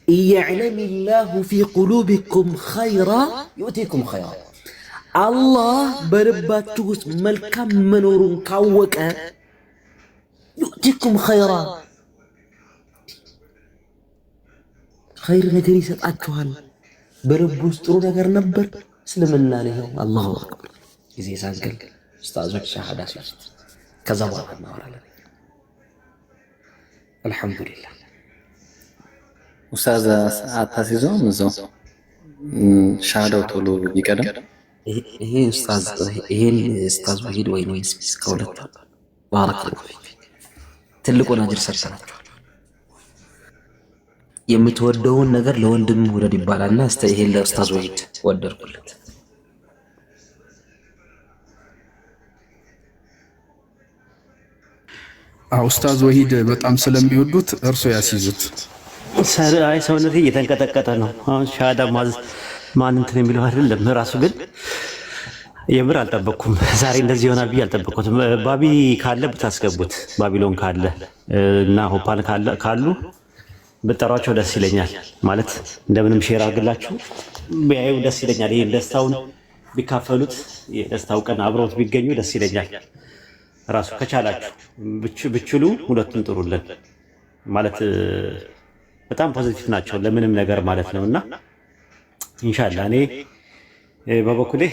يعلم الله في قلوبكم خيرا يؤتيكم خيرا الله برباتو ملكم منور كاوك يؤتيكم خيرا خير ነገር ይሰጣችኋል። በልብ ውስጥ ጥሩ ነገር ነበር እስልምና ነው። አላሁ አክበር ጊዜ ሳንገል ኡስታዞች ሻሃዳ ሲወስድ ከዛ በኋላ እናወራለን። አልሐምዱሊላህ ኡስታዝ አታሲዞም እዛው ሻሃዳው ቶሎ ይቀደም። ይሄ ኡስታዝ ይሄን ኡስታዝ ወሂድ ወይስ ከሁለት ባረከላሁ ፊክ ትልቁን አጅር ሰርተናል። የምትወደውን ነገር ለወንድም ውደድ ይባላልና እስቲ ይሄን ለኡስታዝ ወሂድ ወደድኩለት። ኡስታዝ ወሂድ በጣም ስለሚወዱት እርሶ ያስይዙት። አይ ሰውነቴ እየተንቀጠቀጠ ነው። አሁን ሻሃዳ ማን እንትን የሚለው አይደለም ራሱ ግን የምር አልጠበቅኩም። ዛሬ እንደዚህ ይሆናል ብዬ አልጠበቅኩትም። ባቢ ካለ ብታስገቡት ባቢሎን ካለ እና ሆፓን ካሉ ብጠሯቸው ደስ ይለኛል። ማለት እንደምንም ሼር አድርግላችሁ ቢያዩ ደስ ይለኛል። ይሄን ደስታውን ቢካፈሉት የደስታው ቀን አብረውት ቢገኙ ደስ ይለኛል። ራሱ ከቻላችሁ ብችሉ ሁለቱን ጥሩልን ማለት በጣም ፖዚቲቭ ናቸው ለምንም ነገር ማለት ነውና ኢንሻአላህ እኔ በበኩሌ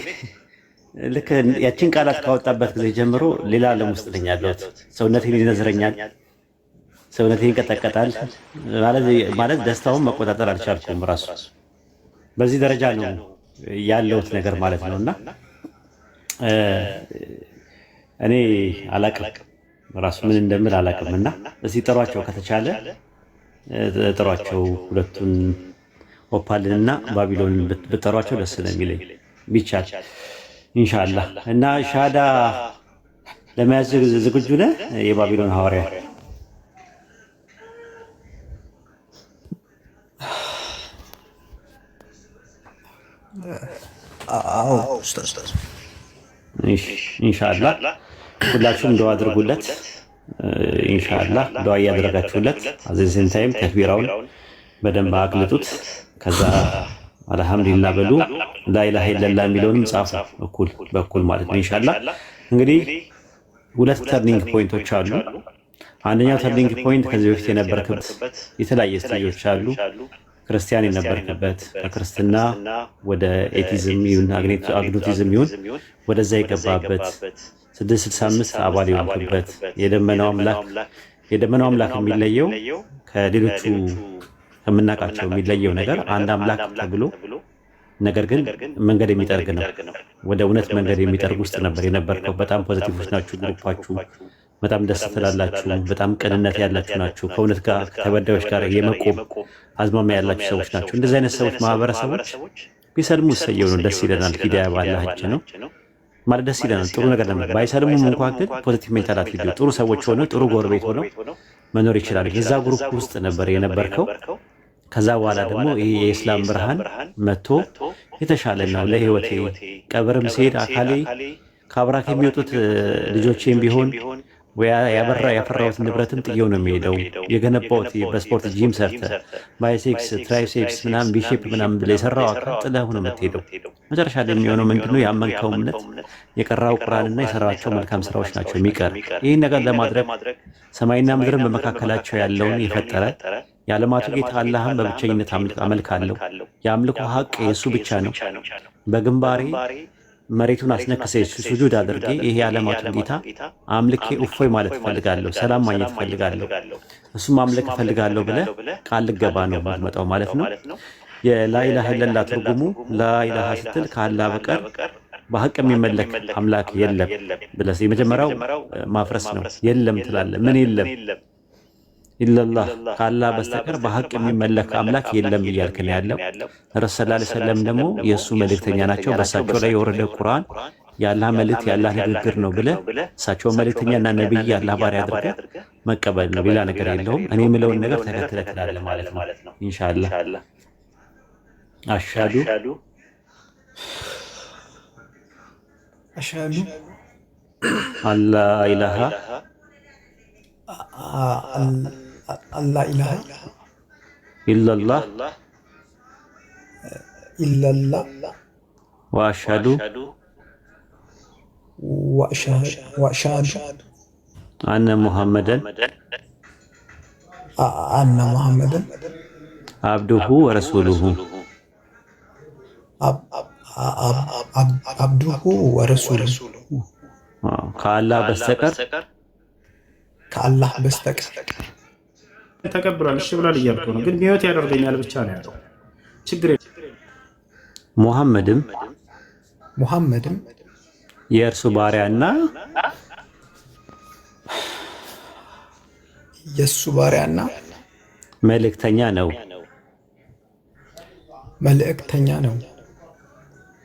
ልክ ያችን ቃላት ካወጣበት ጊዜ ጀምሮ ሌላ ዓለም ውስጥ ነኝ ያለሁት። ሰውነቴን ይነዝረኛል፣ ሰውነቴን ይንቀጠቀጣል። ማለት ደስታውን መቆጣጠር አልቻልኩም። ራሱ በዚህ ደረጃ ነው ያለሁት ነገር ማለት ነውና እኔ አላቅም ራሱ ምን እንደምል አላቅምና እዚህ ጥሯቸው ከተቻለ ጥሯቸው ሁለቱን ኦፓልንና ባቢሎንን ብጠሯቸው ደስ ነው የሚለኝ ቢቻል ኢንሻአላህ። እና ሻሃዳ ለመያዝ ዝግጁ ነህ? የባቢሎን ሐዋርያ አዎ ኡስታዝ ኢንሻአላህ ሁላችሁም ዱዓ አድርጉለት። ኢንሻአላህ ዱዓ እያደረጋችሁለት አዘዝን ታይም ተክቢራውን በደንብ አቅልጡት። ከዛ አልሐምዱሊላህ በሉ። ላኢላሃ ኢለላህ የሚለውንም ጻፉ በኩል ማለት ነው። ኢንሻአላህ እንግዲህ ሁለት ተርኒንግ ፖይንቶች አሉ። አንደኛው ተርኒንግ ፖይንት ከዚህ በፊት የነበርክበት የተለያየ ስቴጆች አሉ። ክርስቲያን የነበርክበት ከክርስትና ወደ ኤቲዝም ይሁን አግኖቲዝም ይሁን ወደዛ የገባበት 665 አባል የሆንክበት የደመናው አምላክ የሚለየው ከሌሎቹ ከምናውቃቸው የሚለየው ነገር አንድ አምላክ ተብሎ ነገር ግን መንገድ የሚጠርግ ነው። ወደ እውነት መንገድ የሚጠርግ ውስጥ ነበር የነበርከው። በጣም ፖዚቲቮች ናችሁ ግሩፓችሁ። በጣም ደስ ትላላችሁ። በጣም ቅንነት ያላችሁ ናችሁ። ከእውነት ጋር ከተበዳዮች ጋር የመቆም አዝማሚያ ያላችሁ ሰዎች ናቸው። እንደዚህ አይነት ሰዎች ማህበረሰቦች ቢሰልሙ ሰየው ነው፣ ደስ ይለናል። ሂዳያ ባላህ እጅ ነው ማለት ደስ ይለናል። ጥሩ ነገር ነው። ባይሰልሙም እንኳን ግን ፖዚቲቭ ሜንታሊቲ ይዘው ጥሩ ሰዎች ሆነው ጥሩ ጎረቤት ሆነው መኖር ይችላል። የዛ ግሩፕ ውስጥ ነበር የነበርከው። ከዛ በኋላ ደግሞ ይሄ የእስላም ብርሃን መጥቶ የተሻለ ነው ለህይወቴ። ቀብርም ሲሄድ አካሌ ከአብራክ የሚወጡት ልጆቼም ቢሆን ያፈራሁት ንብረትም ጥየው ነው የሚሄደው። የገነባሁት በስፖርት ጂም ሰርተ ባይሴክስ ትራይሴፕስ ምናምን ቢሼፕ ምናምን ብለህ የሰራው አካል ጥለህ ነው የምትሄደው። መጨረሻ ላይ የሚሆነው ምንድነው? ያመንከው እምነት የቀራው ቁርአንና የሰራቸው መልካም ስራዎች ናቸው የሚቀር። ይህን ነገር ለማድረግ ሰማይና ምድርን በመካከላቸው ያለውን የፈጠረ የዓለማቱ ጌታ አላህን በብቸኝነት አመልካለሁ። የአምልኮ ሀቅ የእሱ ብቻ ነው። በግንባሬ መሬቱን አስነክሴ ሱጁድ አድርጌ ይሄ የዓለማቱን ጌታ አምልኬ እፎይ ማለት እፈልጋለሁ፣ ሰላም ማግኘት እፈልጋለሁ፣ እሱም ማምለክ እፈልጋለሁ ብለህ ቃል ልገባ ነው የምትመጣው ማለት ነው። የላኢላሃ ኢለላህ ትርጉሙ ላኢላሃ ስትል ከአላህ በቀር በሐቅ የሚመለክ አምላክ የለም ብለህ የመጀመሪያው ማፍረስ ነው። የለም ትላለህ። ምን የለም? ኢለላህ ከአላህ በስተቀር በሐቅ የሚመለክ አምላክ የለም እያልክ ነው ያለው። ረሱል ሰለላሁ ዐለይሂ ወሰለም ደግሞ የእሱ መልእክተኛ ናቸው። በእሳቸው ላይ የወረደ ቁርአን የአላህ መልእክት የአላህ ንግግር ነው ብለህ እሳቸው መልእክተኛና ነቢይ የአላህ ባሪያ አድርገህ መቀበል ነው። ሌላ ነገር የለውም። እኔ የምለውን ነገር ተከትለህ ትላለህ ማለት ነው። ኢንሻአላህ አሽሃዱ አላ ኢላሃ ኢለላህ ወአሽሃዱ አነ ሙሐመደን አብዱሁ ወረሱሉሁ ከአላህ በስተቀር ተቀብሏል። እሺ ብሏል እያልኩ ነው፣ ግን ህይወት ያደርገኛል ብቻ ነው ያለው። ችግር ሙሐመድም የእርሱ ባሪያና መልእክተኛ ነው።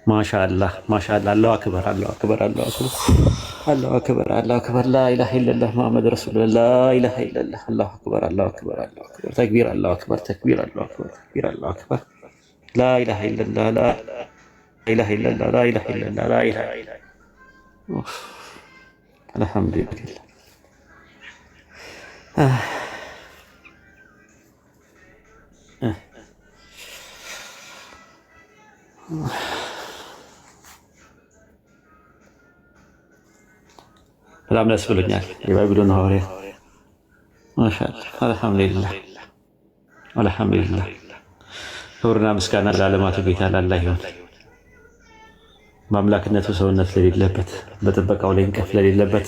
ማሻአላህ አላሁ አክበር ላኢላሃ ኢለላህ ሙሐመድ ረሱሉላህ ላኢላሃ ኢለላህ አላሁ አክበር ተክቢር አላሁ አክበር አላሁ አክበር ላኢላሃ ኢለላህ ላኢላሃ ኢለላህ አልሐምዱሊላህ በጣም ደስ ብሎኛል። የባቢሎን ሐዋርያ ማሻአላህ። አልሐምዱሊላህ አልሐምዱሊላህ። ክብርና ምስጋና ለዓለማቱ ጌታ ለአላህ ይሁን። በአምላክነቱ ሰውነት ለሌለበት፣ በጥበቃው ላይ እንቅፍ ለሌለበት፣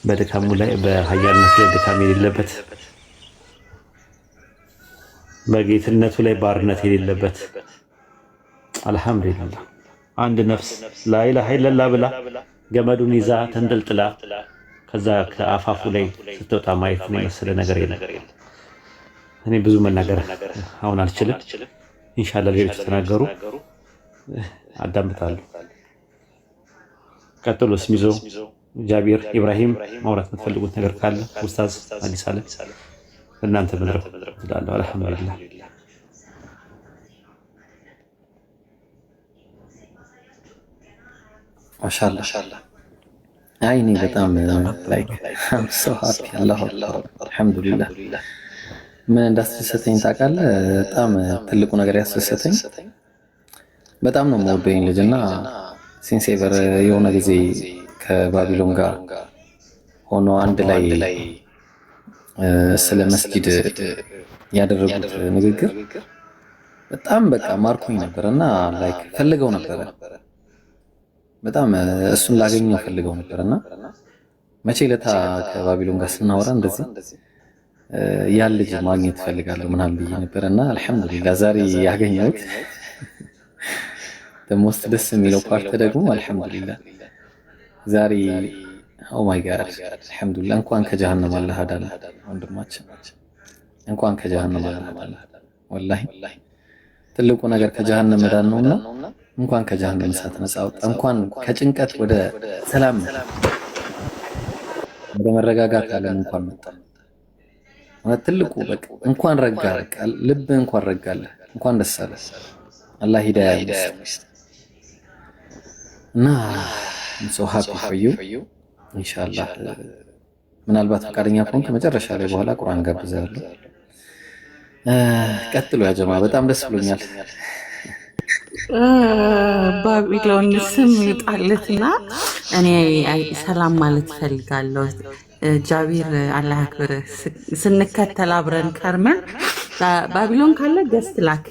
በድካሙ ላይ በኃያልነቱ ላይ ድካም የሌለበት፣ በጌትነቱ ላይ ባርነት የሌለበት አልሐምዱሊላህ። አንድ ነፍስ ላኢላሃ ኢለላህ ብላ ገመዱን ይዛ ተንጠልጥላ ከዛ ከአፋፉ ላይ ስትወጣ ማየት ነው የመሰለ ነገር የለም። እኔ ብዙ መናገር አሁን አልችልም። ኢንሻአላህ ሌሎች ተናገሩ አዳምጣለሁ። ቀጥሎ ስሚዞ ጃቢር ኢብራሂም ማውራት የምትፈልጉት ነገር ካለ ኡስታዝ አዲስ አለ እናንተ መድረክ ትላለሁ። አልሐምዱሊላህ ማሻአላህ። አይ እኔ በጣም ላይክ አም ሶ ሃፒ አላሁ አክበር አልሐምዱሊላህ። ምን እንዳስደሰተኝ ታውቃለህ? በጣም ትልቁ ነገር ያስደሰተኝ በጣም ነው የምወደኝ ልጅና ሲንሴቨር የሆነ ጊዜ ከባቢሎን ጋር ሆኖ አንድ ላይ ስለ መስጊድ ያደረጉት ንግግር በጣም በቃ ማርኮኝ ነበርና ላይክ ፈልገው ነበር። በጣም እሱን ላገኘው ፈልገው ነበርና መቼ ለታ ከባቢሎን ጋር ስናወራ እንደዚህ ያን ልጅ ማግኘት ፈልጋለሁ ምናምን ብዬ ነበርና አልሐምዱሊላህ ዛሬ ያገኘሁት። ደሞስት ደስ የሚለው ፓርት ደግሞ አልሐምዱሊላህ ዛሬ ኦ ማይ ጋድ አልሐምዱሊላህ እንኳን ከጀሃነም አላህ አዳነ ወንድማችን፣ እንኳን ከጀሃነም አላህ አዳነ። ወላሂ ትልቁ ነገር ከጀሃነም መዳን ነውና እንኳን ከጀሃነም እሳት ነፃ ወጣ፣ እንኳን ከጭንቀት ወደ ሰላም ወደ መረጋጋት አለም እንኳን መጣ። ትልቁ በቃ እንኳን ረጋ፣ በቃ ልብ እንኳን ረጋለህ፣ እንኳን ደስ አለ። አላህ ሂዳያ ይስጥ እና ሶ ሃፒ ፎር ዩ ኢንሻአላህ። ምናልባት ፈቃደኛ ከሆንክ መጨረሻ ላይ በኋላ ቁርአን ጋብዛለሁ። ቀጥሎ ያ ጀማ በጣም ደስ ብሎኛል። ባቢሎን ስም ይጣለትና እኔ ሰላም ማለት ፈልጋለሁ። ጃቢር አላህ ያክብር። ስንከተል አብረን ከርመን ባቢሎን ካለ ገስት ላክ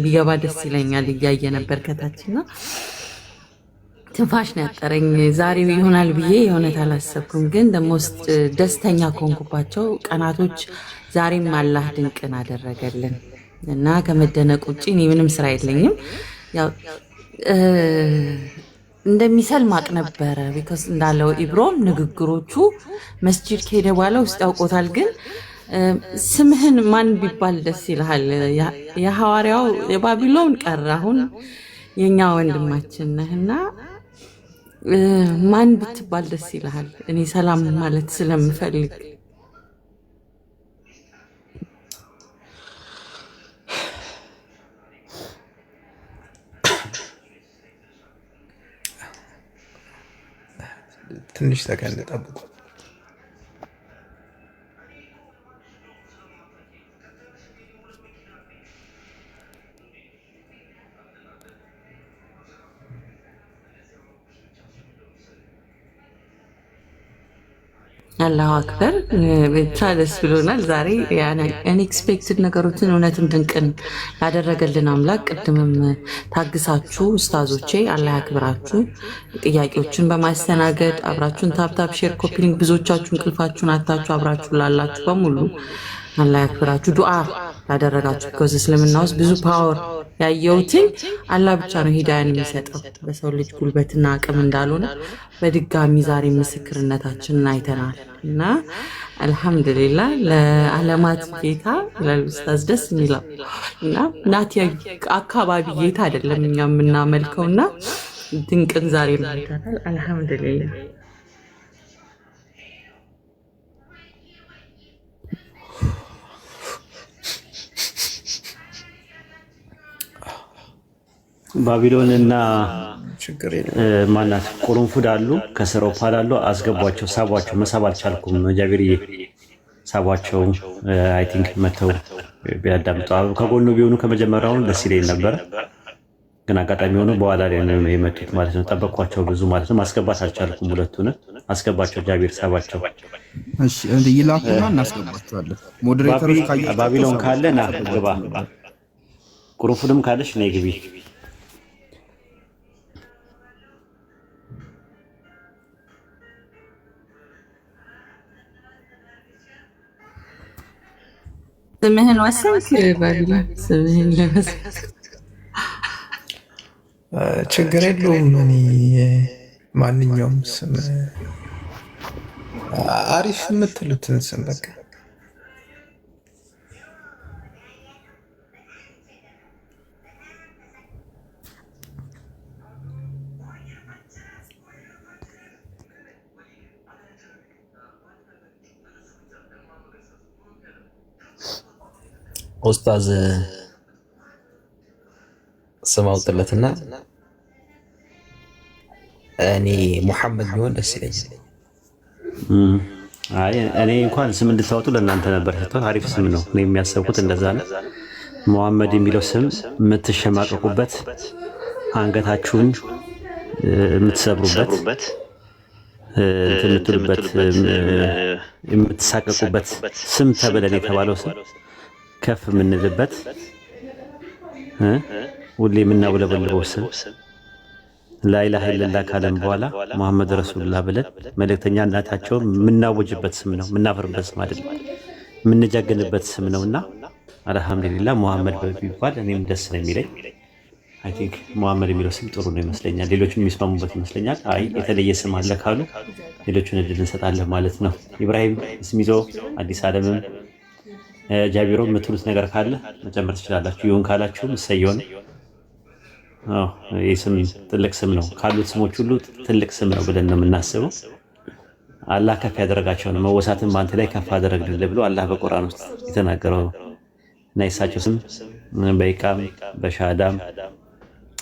ቢገባ ደስ ይለኛል። እያየ ነበር ከታችና ትንፋሽ ነው ያጠረኝ። ዛሬ ይሆናል ብዬ የእውነት አላሰብኩም፣ ግን ደግሞ ደስተኛ ከሆንኩባቸው ቀናቶች ዛሬም አላህ ድንቅን አደረገልን እና ከመደነቅ ውጭ እኔ ምንም ስራ የለኝም። ያው እንደሚሰልም አቅ ነበረ ቢኮዝ እንዳለው ኢብሮም ንግግሮቹ መስጂድ ከሄደ በኋላ ውስጥ ያውቆታል። ግን ስምህን ማን ቢባል ደስ ይልሃል? የሐዋርያው የባቢሎን ቀረ፣ አሁን የኛ ወንድማችን ነህና ማን ብትባል ደስ ይልሃል? እኔ ሰላም ማለት ስለምፈልግ ትንሽ ሰከንድ ጠብቁ። አላሁ አክበር። ብቻ ደስ ብሎናል ዛሬ አንኤክስፔክትድ ነገሮችን እውነትም ድንቅን ያደረገልን አምላክ። ቅድምም ታግሳችሁ ኡስታዞቼ አላህ ያክብራችሁ፣ ጥያቄዎችን በማስተናገድ አብራችሁን ታፕታፕ ሼር ኮፒሊንግ ብዙዎቻችሁ እንቅልፋችሁን አታችሁ አብራችሁ ላላችሁ በሙሉ አላህ ያክብራችሁ። ዱዓ ያደረጋችሁ ከዚ እስልምና ውስጥ ብዙ ፓወር ያየሁትን አላህ ብቻ ነው ሂዳያን የሚሰጠው በሰው ልጅ ጉልበትና አቅም እንዳልሆነ በድጋሚ ዛሬ ምስክርነታችንን አይተናል እና አልሐምዱሊላህ ለዓለማት ጌታ ይላል ኡስታዝ። ደስ የሚለው እና ናቲ አካባቢ ጌታ አይደለም እኛ የምናመልከውና ድንቅን ዛሬ ማይታታል። አልሐምዱሊላህ ባቢሎን እና ማናት ቁርንፉድ አሉ፣ ከስር ኦፓል አሉ። አስገቧቸው፣ ሳቧቸው። መሳብ አልቻልኩም። ጃቢርዬ ሳቧቸው። አይ ቲንክ መተው ቢያዳምጡ ከጎኑ ቢሆኑ ከመጀመሪያውን ደስ ይለኝ ነበረ። ግን አጋጣሚ ሆኖ በኋላ ላይ ነው የመጡት ማለት ነው። ጠበቅኳቸው ብዙ ማለት ነው። ማስገባት አልቻልኩም። ሁለቱን አስገባቸው። ጃቢር ሰባቸው። እሺ እንዴ ይላኩና እናስገባቸዋለን። ሞዴሬተሮች ባቢሎን ካለ ና ግባ። ቁርፉድም ካለሽ ነይ ግቢ። ስምህን ወሰንክ ባቢሎን? ስምህን ለመስማት ችግር የለውም። እኔ ማንኛውም ስም አሪፍ የምትሉትን ስም በቃ ኡስታዝ ስም አውጥለትና እኔ ሙሐመድ ቢሆን ደስ ይለኛል። አይ እኔ እንኳን ስም እንድታወጡ ለእናንተ ነበር ሰጥቷል። አሪፍ ስም ነው። እኔ የሚያሰብኩት እንደዛ ነው። ሙሐመድ የሚለው ስም የምትሸማቀቁበት፣ አንገታችሁን የምትሰብሩበት፣ የምትሉበት፣ የምትሳቀቁበት ስም ተብለን የተባለው ስም ከፍ የምንልበት ሁሌ የምናውለበልበው ስም ላኢላሃ ኢለላህ ካለም በኋላ ሙሐመድ ረሱሉላህ ብለን መልእክተኛ እናታቸውን የምናወጅበት ስም ነው። የምናፈርበት ስም አይደለም፣ የምንጀግንበት ስም ነውና አልሐምዱሊላህ ሙሐመድ ቢባል እኔም ደስ ነው የሚለኝ። አይ ቲንክ ሙሐመድ የሚለው ስም ጥሩ ነው ይመስለኛል። ሌሎቹም የሚስማሙበት ይመስለኛል። አይ የተለየ ስም አለ ካሉ ሌሎቹን እድል እንሰጣለን ማለት ነው። ኢብራሂም ስም ይዞ አዲስ ዓለምም ጃቢሮ የምትሉት ነገር ካለ መጨመር ትችላላችሁ። ይሁን ካላችሁም እሰየው ነው። ይህ ስም ትልቅ ስም ነው። ካሉት ስሞች ሁሉ ትልቅ ስም ነው ብለን ነው የምናስበው። አላህ ከፍ ያደረጋቸው ነው። መወሳትን በአንተ ላይ ከፍ አደረግልህ ብሎ አላህ በቁርአን ውስጥ የተናገረው እና የእሳቸው ስም በኢቃም በሻሃዳም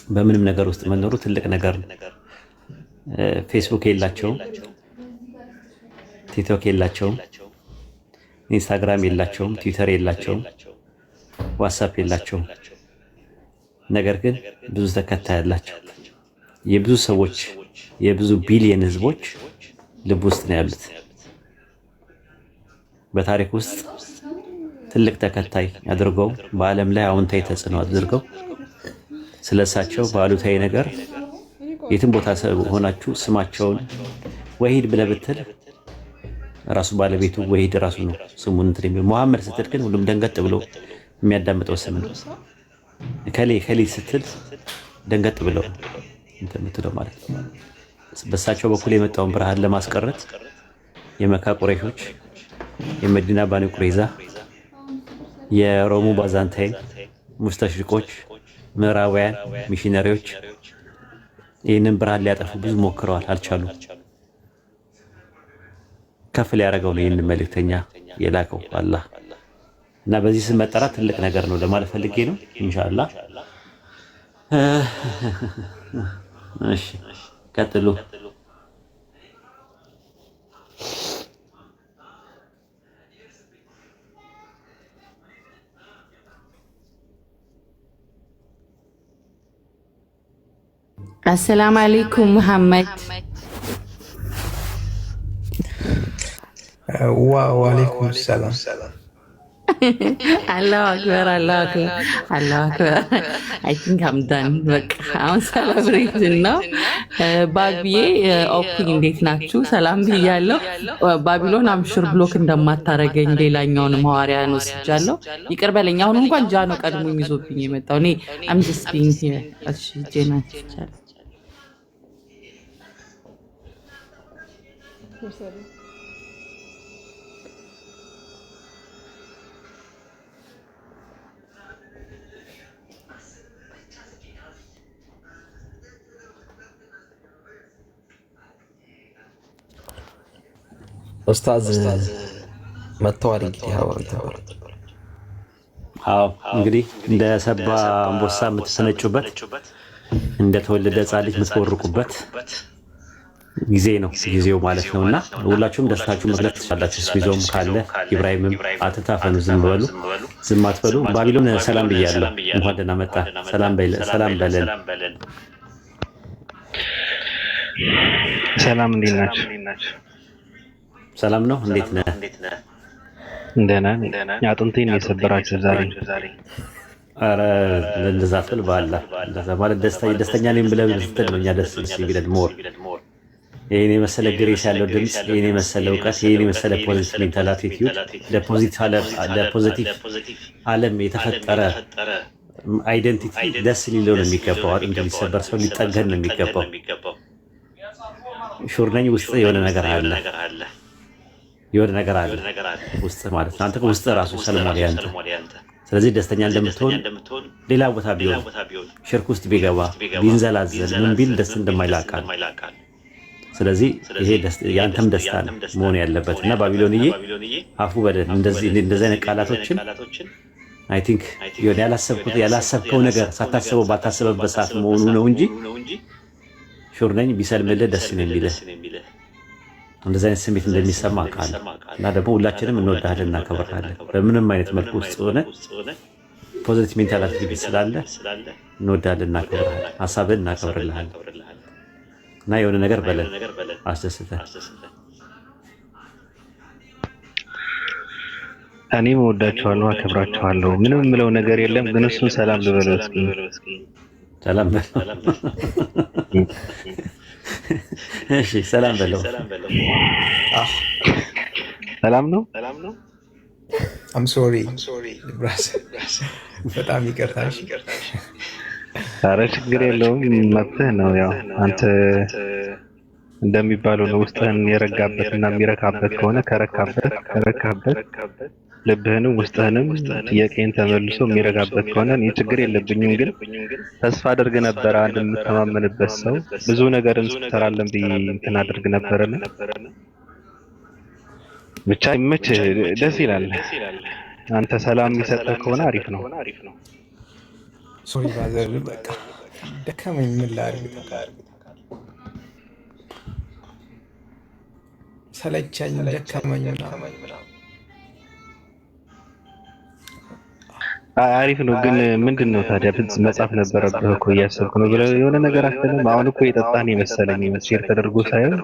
በምንም ነገር ውስጥ መኖሩ ትልቅ ነገር ነው። ፌስቡክ የላቸውም፣ ቲክቶክ የላቸውም፣ ኢንስታግራም የላቸውም፣ ትዊተር የላቸውም፣ ዋትስአፕ የላቸውም። ነገር ግን ብዙ ተከታይ ያላቸው የብዙ ሰዎች የብዙ ቢሊየን ህዝቦች ልብ ውስጥ ነው ያሉት። በታሪክ ውስጥ ትልቅ ተከታይ አድርገው በዓለም ላይ አዎንታዊ ተጽዕኖ አድርገው ስለሳቸው ባሉታዊ ነገር የትም ቦታ ሆናችሁ ስማቸውን ወሂድ ብለህ ብትል ራሱ ባለቤቱ ወሂድ ራሱ ነው ስሙን እንትን የሚል። መሐመድ ስትል ግን ሁሉም ደንገጥ ብሎ የሚያዳምጠው ስም ነው። ከሌ ስትል ደንገጥ ብለው እንትን የምትለው ማለት ነው። በሳቸው በኩል የመጣውን ብርሃን ለማስቀረት የመካ ቁረይሾች፣ የመዲና ባኒ ቁረይዛ፣ የሮሙ ባዛንታይን ሙስተሽሪቆች፣ ምዕራባውያን ሚሽነሪዎች ይህንን ብርሃን ሊያጠፉ ብዙ ሞክረዋል፣ አልቻሉም። ከፍ ሊያደርገው ነው ይህንን መልእክተኛ የላከው አላህ እና በዚህ ስም መጠራት ትልቅ ነገር ነው ለማለት ፈልጌ ነው። ኢንሻአላህ እሺ ቀጥሉ። አሰላሙ አለይኩም ሙሐመድ። ወአለይኩም ሰላም። አላሁ አክበር አላሁ አክበር አላሁ አክበር። አይ ቲንክ አም ዳን። በቃ አሁን ሰለብሬሽን ነው። ባቢዬ ኦፕን እንዴት ናችሁ? ሰላም ብያለሁ። ባቢሎን አምሹር ብሎክ እንደማታረገኝ ሌላኛውን ሐዋርያን ወስጃለሁ። ይቅር በለኝ። አሁን እንኳን ጃኖ ቀድሞ ይዞብኝ የመጣው እኔ አም ጀስት ቢንግ ሂር። እሺ ጄናት ይቻላል። ኡስታዝ መጥተዋል። እንግዲህ እንግዲህ እንደ ሰባ አንበሳ የምትሰነጩበት፣ እንደተወለደ ሕፃን ልጅ የምትቦርቁበት ጊዜ ነው ጊዜው ማለት ነውና ሁላችሁም ደስታችሁ መግለጽ ትችላላችሁ። ስሚዞም ካለ ኢብራሂምም አትታፈኑ፣ ዝም አትበሉ። ባቢሎን ሰላም ብያለሁ። እንኳን ደህና መጣ። ሰላም በለን። ሰላም እንዴት ናችሁ? ሰላም ነው። እንዴት ነህ? ደህና ነኝ። አጥንቴን የሰበራችሁ ዛሬ። ኧረ እንደዛ አትበል። በአላህ እንደዛ ማለት ደስተኛ ነኝ ብለህ ስትል ነው እኛ ደስ የሚለን ሞር። ይሄን የመሰለ ግሬስ ያለው ድምፅ፣ ይሄን የመሰለ እውቀት፣ ይሄን የመሰለ ፖዚቲቭ ሜንታል አቲቲዩድ ለፖዚቲቭ ዓለም የተፈጠረ አይደንቲቲ ደስ ሊለው ነው የሚገባው። አጥንት ሊሰበር ሰው ሊጠገን ነው የሚገባው። ሹር ነኝ ውስጥ የሆነ ነገር አለ ውስጥ ማለት ነው። አንተ ውስጥ ራሱ ሰልሟል ያንተ። ስለዚህ ደስተኛ እንደምትሆን ሌላ ቦታ ቢሆን ሽርክ ውስጥ ቢገባ ቢንዘላዘል ምን ቢል ደስ እንደማይላቃል። ስለዚህ ይሄ ያንተም ደስታ ነው መሆን ያለበት እና ባቢሎንዬ አፉ በደን እንደዚህ አይነት ቃላቶችን አይ ቲንክ ይሁን ያላሰብከው ነገር ሳታስበው ባታስበበት ሰዓት መሆኑ ነው እንጂ ሹር ነኝ ቢሰልምልህ ደስ ነው የሚልህ። እንደዚህ አይነት ስሜት እንደሚሰማ ቃል እና ደግሞ ሁላችንም እንወዳለን እናከብራለን። በምንም አይነት መልኩ ውስጥ ሆነ ፖዚቲቭ ሜንታል አቲቲዩድ ስላለ እንወዳለን እናከብራለን። ሀሳብን እናከብርልሃለን እና የሆነ ነገር በለን አስደስተን። እኔም እወዳችኋለሁ፣ አከብራችኋለሁ። ምንም የምለው ነገር የለም፣ ግን እሱን ሰላም ልበለው እስኪ። ሰላም በለው። እሺ ሰላም በለው። ሰላም ነው። አም ሶሪ ብራዘር፣ በጣም ይቅርታ። ኧረ ችግር የለውም፣ መብትህ ነው። ያው አንተ እንደሚባለው ነው። ውስጥህን የረጋበትና የሚረካበት ከሆነ ከረካበት ልብህንም ውስጥህንም ጥያቄን ተመልሶ የሚረጋበት ከሆነ እኔ ችግር የለብኝም። ግን ተስፋ አድርግ ነበረ አንድ የምተማመንበት ሰው ብዙ ነገር እንሰራለን ብዬ እንትን አድርግ ነበረና ብቻ ይመችህ፣ ደስ ይላል። አንተ ሰላም የሚሰጥህ ከሆነ አሪፍ ነው። ሶሪ ባዘር፣ በቃ ደከመኝ። ምን ላድርግ? ሰለቸኝ፣ ደከመኝ። አሪፍ ነው። ግን ምንድን ነው ታዲያ መጻፍ ነበረብህ እኮ እያሰብኩ ነው ብለህ የሆነ ነገር አትልም? አሁን እኮ የጠጣን የመሰለኝ ሼር ተደርጎ ሳይሆን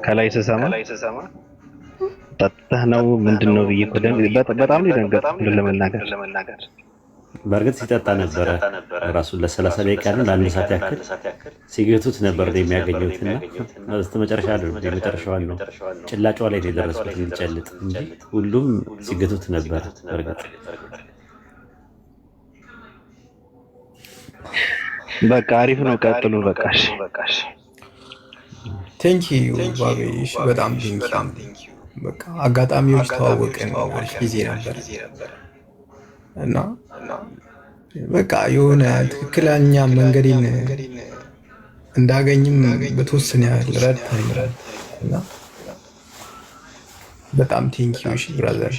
ከላይ ስሰማ ጠጥተህ ነው ምንድን ነው ብዬ እኮ በጣም ነው የደነገጥኩት ለመናገር። በእርግጥ ሲጠጣ ነበረ ራሱን ለ30 ደቂቃ ነው ለአንድ ሰዓት ያክል ሲገቱት ነበር የሚያገኙትና እስከ መጨረሻ የመጨረሻዋን ነው ጭላጫዋ ላይ የደረሱት እንዲጨልጥ እንጂ ሁሉም ሲገቱት ነበር። በእርግጥ በቃ አሪፍ ነው፣ ቀጥሉ። በቃሽ። ቴንኪ ዩ ባቤሽ፣ በጣም ቴንኪ። በቃ አጋጣሚዎች ተዋወቅን፣ አሪፍ ጊዜ ነበር እና በቃ የሆነ ትክክለኛ መንገዴን እንዳገኝም በተወሰነ ያህል ረድተኛል እና በጣም ቴንኪዩ። እሺ ብራዘር።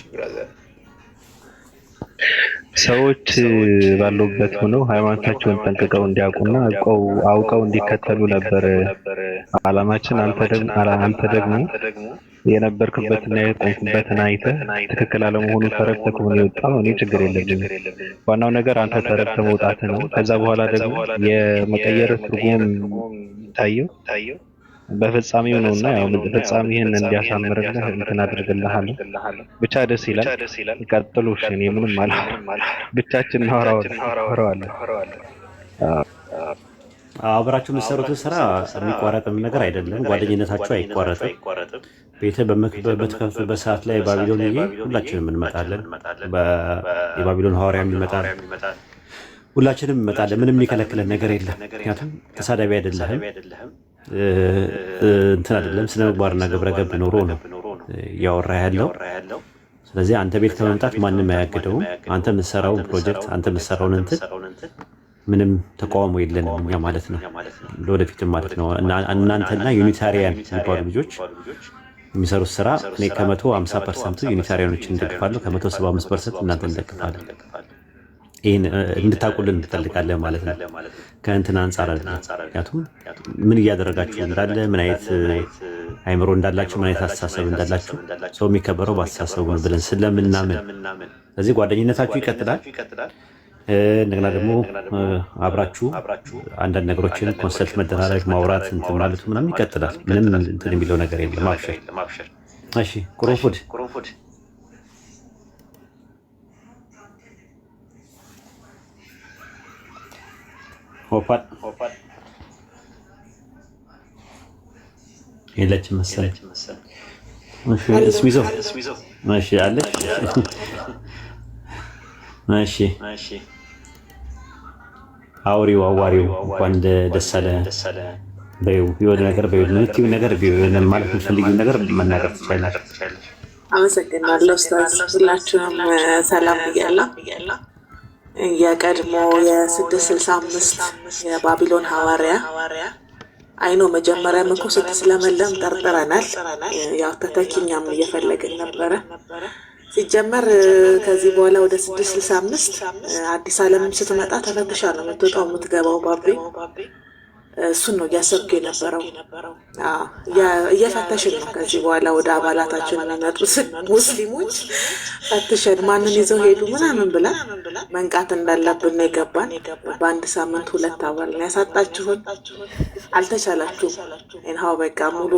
ሰዎች ባሉበት ሆነው ሃይማኖታቸውን ጠንቅቀው እንዲያውቁና አውቀው እንዲከተሉ ነበር ዓላማችን። አንተ ደግሞ የነበርክበትና የቆምክበትን አይተህ ትክክል አለመሆኑን ተረድተህ ከሆነ የወጣው እኔ ችግር የለብኝም። ዋናው ነገር አንተ ተረድተህ መውጣት ነው። ከዛ በኋላ ደግሞ የመቀየር ትርጉም ታየው በፍጻሜው ነውና ያው ፍጻሜህን እንዲያሳምርልህ እንትን አድርግልሃለሁ። ብቻ ደስ ይላል። ቀጥሉ። እሺ እኔ ምንም ብቻችን እናወራዋለን። አብራችሁ የምትሰሩትን ስራ የሚቋረጥም ነገር አይደለም። ጓደኝነታችሁ አይቋረጥም። ቤተ በተከፈተበት ሰዓት ላይ ባቢሎንዬ ሁላችንም እንመጣለን። የባቢሎን ሐዋርያም ይመጣል፣ ሁላችንም እንመጣለን። ምንም የሚከለክለን ነገር የለም። ምክንያቱም ተሳዳቢ አይደለህም፣ እንትን አይደለም። ስነ ምግባርና ግብረ ገብ ኖሮ ነው እያወራ ያለው። ስለዚህ አንተ ቤት ከመምጣት ማንም አያግደውም። አንተ የምትሰራውን ፕሮጀክት፣ አንተ የምትሰራውን እንትን ምንም ተቃውሞ የለንም እኛ ማለት ነው፣ ለወደፊትም ማለት ነው። እናንተና ዩኒታሪያን የሚባሉ ልጆች የሚሰሩት ስራ እኔ ከ150% ዩኒታሪያኖችን እንደግፋለሁ፣ ከ175% እናንተ እንደግፋለን። ይሄን እንድታቁልን እንፈልጋለን ማለት ነው። ከእንትን አንጻር ምክንያቱም ምን እያደረጋችሁ እንዳለ ምን አይነት አይምሮ እንዳላችሁ ምን አይነት አስተሳሰብ እንዳላችሁ ሰው የሚከበረው በአስተሳሰቡ ብለን ስለምናምን ስለዚህ ጓደኝነታችሁ ይቀጥላል። እንደገና ደግሞ አብራችሁ አንዳንድ ነገሮችን ኮንሰልት መደራረግ ማውራት እንትን ማለቱ ምናምን ይቀጥላል። ምንም እንትን የሚለው ነገር የለም። አብሽር። እሺ ቁሩፉድ ሆፓል የለችም መሰለኝ። እሺ እስሚዞ እሺ አለሽ እሺ አውሪው እንኳን ደስ አለ በይው የሆነ ነገር በይው የምትይው ነገር ቢሆን ማለት የምትፈልጊው ነገር መናገር ትችላለሽ። አመሰግናለሁ ኡስታዝ። ሁላችሁም ሰላም ብያለሁ። የቀድሞ የ665 የባቢሎን ሐዋርያ አይኖ መጀመሪያም እኮ ስትስለመለም ጠርጥረናል። ያው ተተኪኛም እየፈለግን ነበረ። ሲጀመር ከዚህ በኋላ ወደ 665 አዲስ ዓለምም ስትመጣ ተፈትሻ ነው የምትወጣው የምትገባው ባቢ። እሱን ነው እያሰብኩ የነበረው። እየፈተሽን ነው ከዚህ በኋላ ወደ አባላታችን የሚመጡት ሙስሊሞች ፈትሸን ማንን ይዘው ሄዱ ምናምን ብለን መንቃት እንዳለብን ነው የገባን። በአንድ ሳምንት 2 አባል ነው ያሳጣችሁን። አልተቻላችሁም። ይሄው በቃ ሙሉ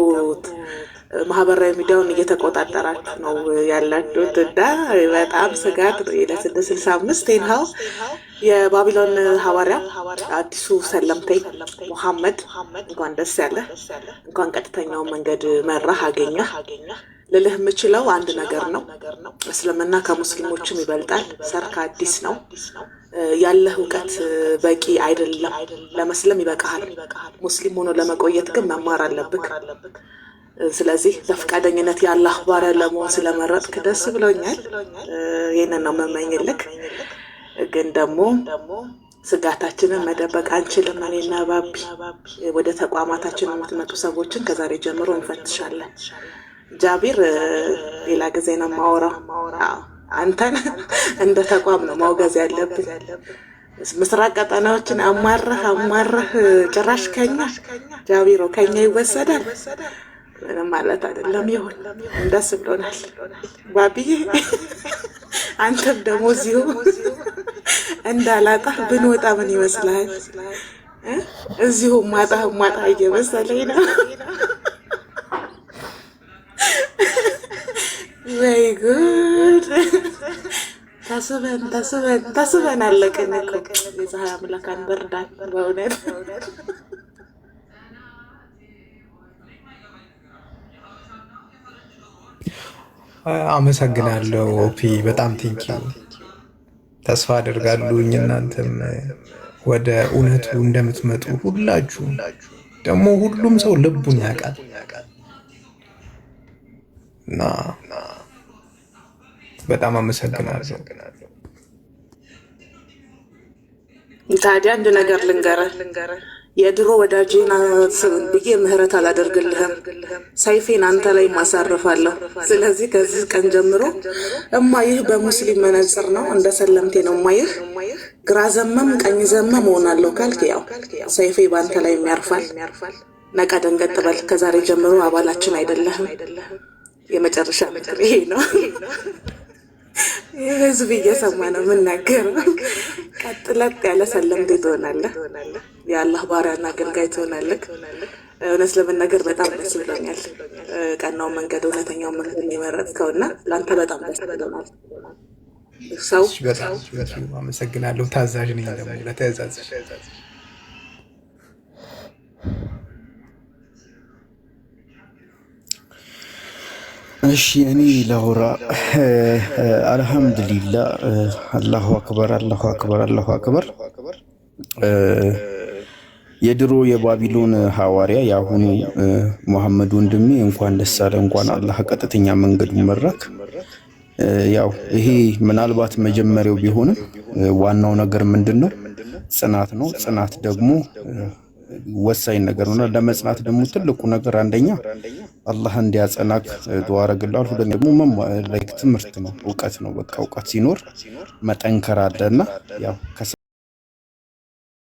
ማህበራዊ ሚዲያውን እየተቆጣጠራችሁ ነው ያላችሁት እና በጣም ስጋት ነው ለ665 ይሄው የባቢሎን ሐዋርያ አዲሱ ሰለምተኝ ሙሐመድ እንኳን ደስ ያለ እንኳን ቀጥተኛው መንገድ መራህ አገኘ ልልህ የምችለው አንድ ነገር ነው። እስልምና ከሙስሊሞችም ይበልጣል። ሰርክ አዲስ ነው። ያለህ እውቀት በቂ አይደለም። ለመስለም ይበቃሃል። ሙስሊም ሆኖ ለመቆየት ግን መማር አለብክ። ስለዚህ በፍቃደኝነት የአላህ ባሪያ ለመሆን ስለመረጥክ ደስ ብሎኛል። ይሄንን ነው መመኝልክ። ግን ደግሞ ስጋታችንን መደበቅ አንችልም። እኔና ባቢ ወደ ተቋማታችን የምትመጡ ሰዎችን ከዛሬ ጀምሮ እንፈትሻለን። ጃቢር ሌላ ጊዜ ነው የማወራው። አንተን እንደ ተቋም ነው ማውገዝ ያለብን። ምስራቅ ቀጠናዎችን አማረህ ጭራሽ ከኛ ጃቢሮ ከኛ ይወሰዳል ምንም ማለት አይደለም። ይሁን ደስ ብሎናል ባቢዬ። አንተም ደግሞ እዚሁ እንዳላጣ ብንወጣ ምን ይመስላል? እዚሁ ማጣ እየመሰለኝ ነው። ወይ ጉድ! ታስበን አለቅን እኮ። የፀሐይ አምላክ አንበርዳን በእውነት። አመሰግናለሁ ኦፒ፣ በጣም ቴንኪው። ተስፋ አደርጋለሁ እናንተም ወደ እውነቱ እንደምትመጡ ሁላችሁም። ደግሞ ሁሉም ሰው ልቡን ያውቃል እና በጣም አመሰግናለሁ። ታዲያ አንድ ነገር ልንገርህ። የድሮ ወዳጄን ብዬ ምህረት አላደርግልህም። ሰይፌን አንተ ላይ ማሳርፋለሁ። ስለዚህ ከዚህ ቀን ጀምሮ እማይህ በሙስሊም መነጽር ነው፣ እንደ ሰለምቴ ነው እማይህ። ግራ ዘመም ቀኝ ዘመም እሆናለሁ ካልክ ያው ሰይፌ በአንተ ላይ የሚያርፋል። ነቃ ደንገጥ በል። ከዛሬ ጀምሮ አባላችን አይደለህም። የመጨረሻ ምክር ይሄ ነው። ህዝብ እየሰማ ነው የምናገረው። ቀጥለጥ ያለ ሰለምቴ ትሆናለህ። የአላህ ባሪያና አገልጋይ ትሆናለህ። እውነት ለመናገር በጣም ደስ ብሎኛል። ቀናው መንገድ እውነተኛው መንገድ የመረጥከውና ለአንተ በጣም ደስ ብሎናል። ሰው በጣም አመሰግናለሁ። ታዛዥ ነኝ ደግሞ ለተዛዝ። እሺ እኔ ላውራ። አልሐምዱሊላህ። አላሁ አክበር፣ አላሁ አክበር፣ አላሁ አክበር። የድሮ የባቢሎን ሐዋርያ የአሁኑ መሐመድ ወንድሜ እንኳን ደስ አለ። እንኳን አላህ ቀጥተኛ መንገዱን መራክ። ያው ይሄ ምናልባት መጀመሪያው ቢሆንም ዋናው ነገር ምንድነው? ጽናት ነው። ጽናት ደግሞ ወሳኝ ነገር ነውና ለመጽናት ደግሞ ትልቁ ነገር አንደኛ አላህ እንዲያጸናክ ዱዓ አረግልሃል። ሁለተኛ ደግሞ ላይክ ትምህርት ነው፣ እውቀት ነው። በቃ እውቀት ሲኖር መጠንከር አለና ያው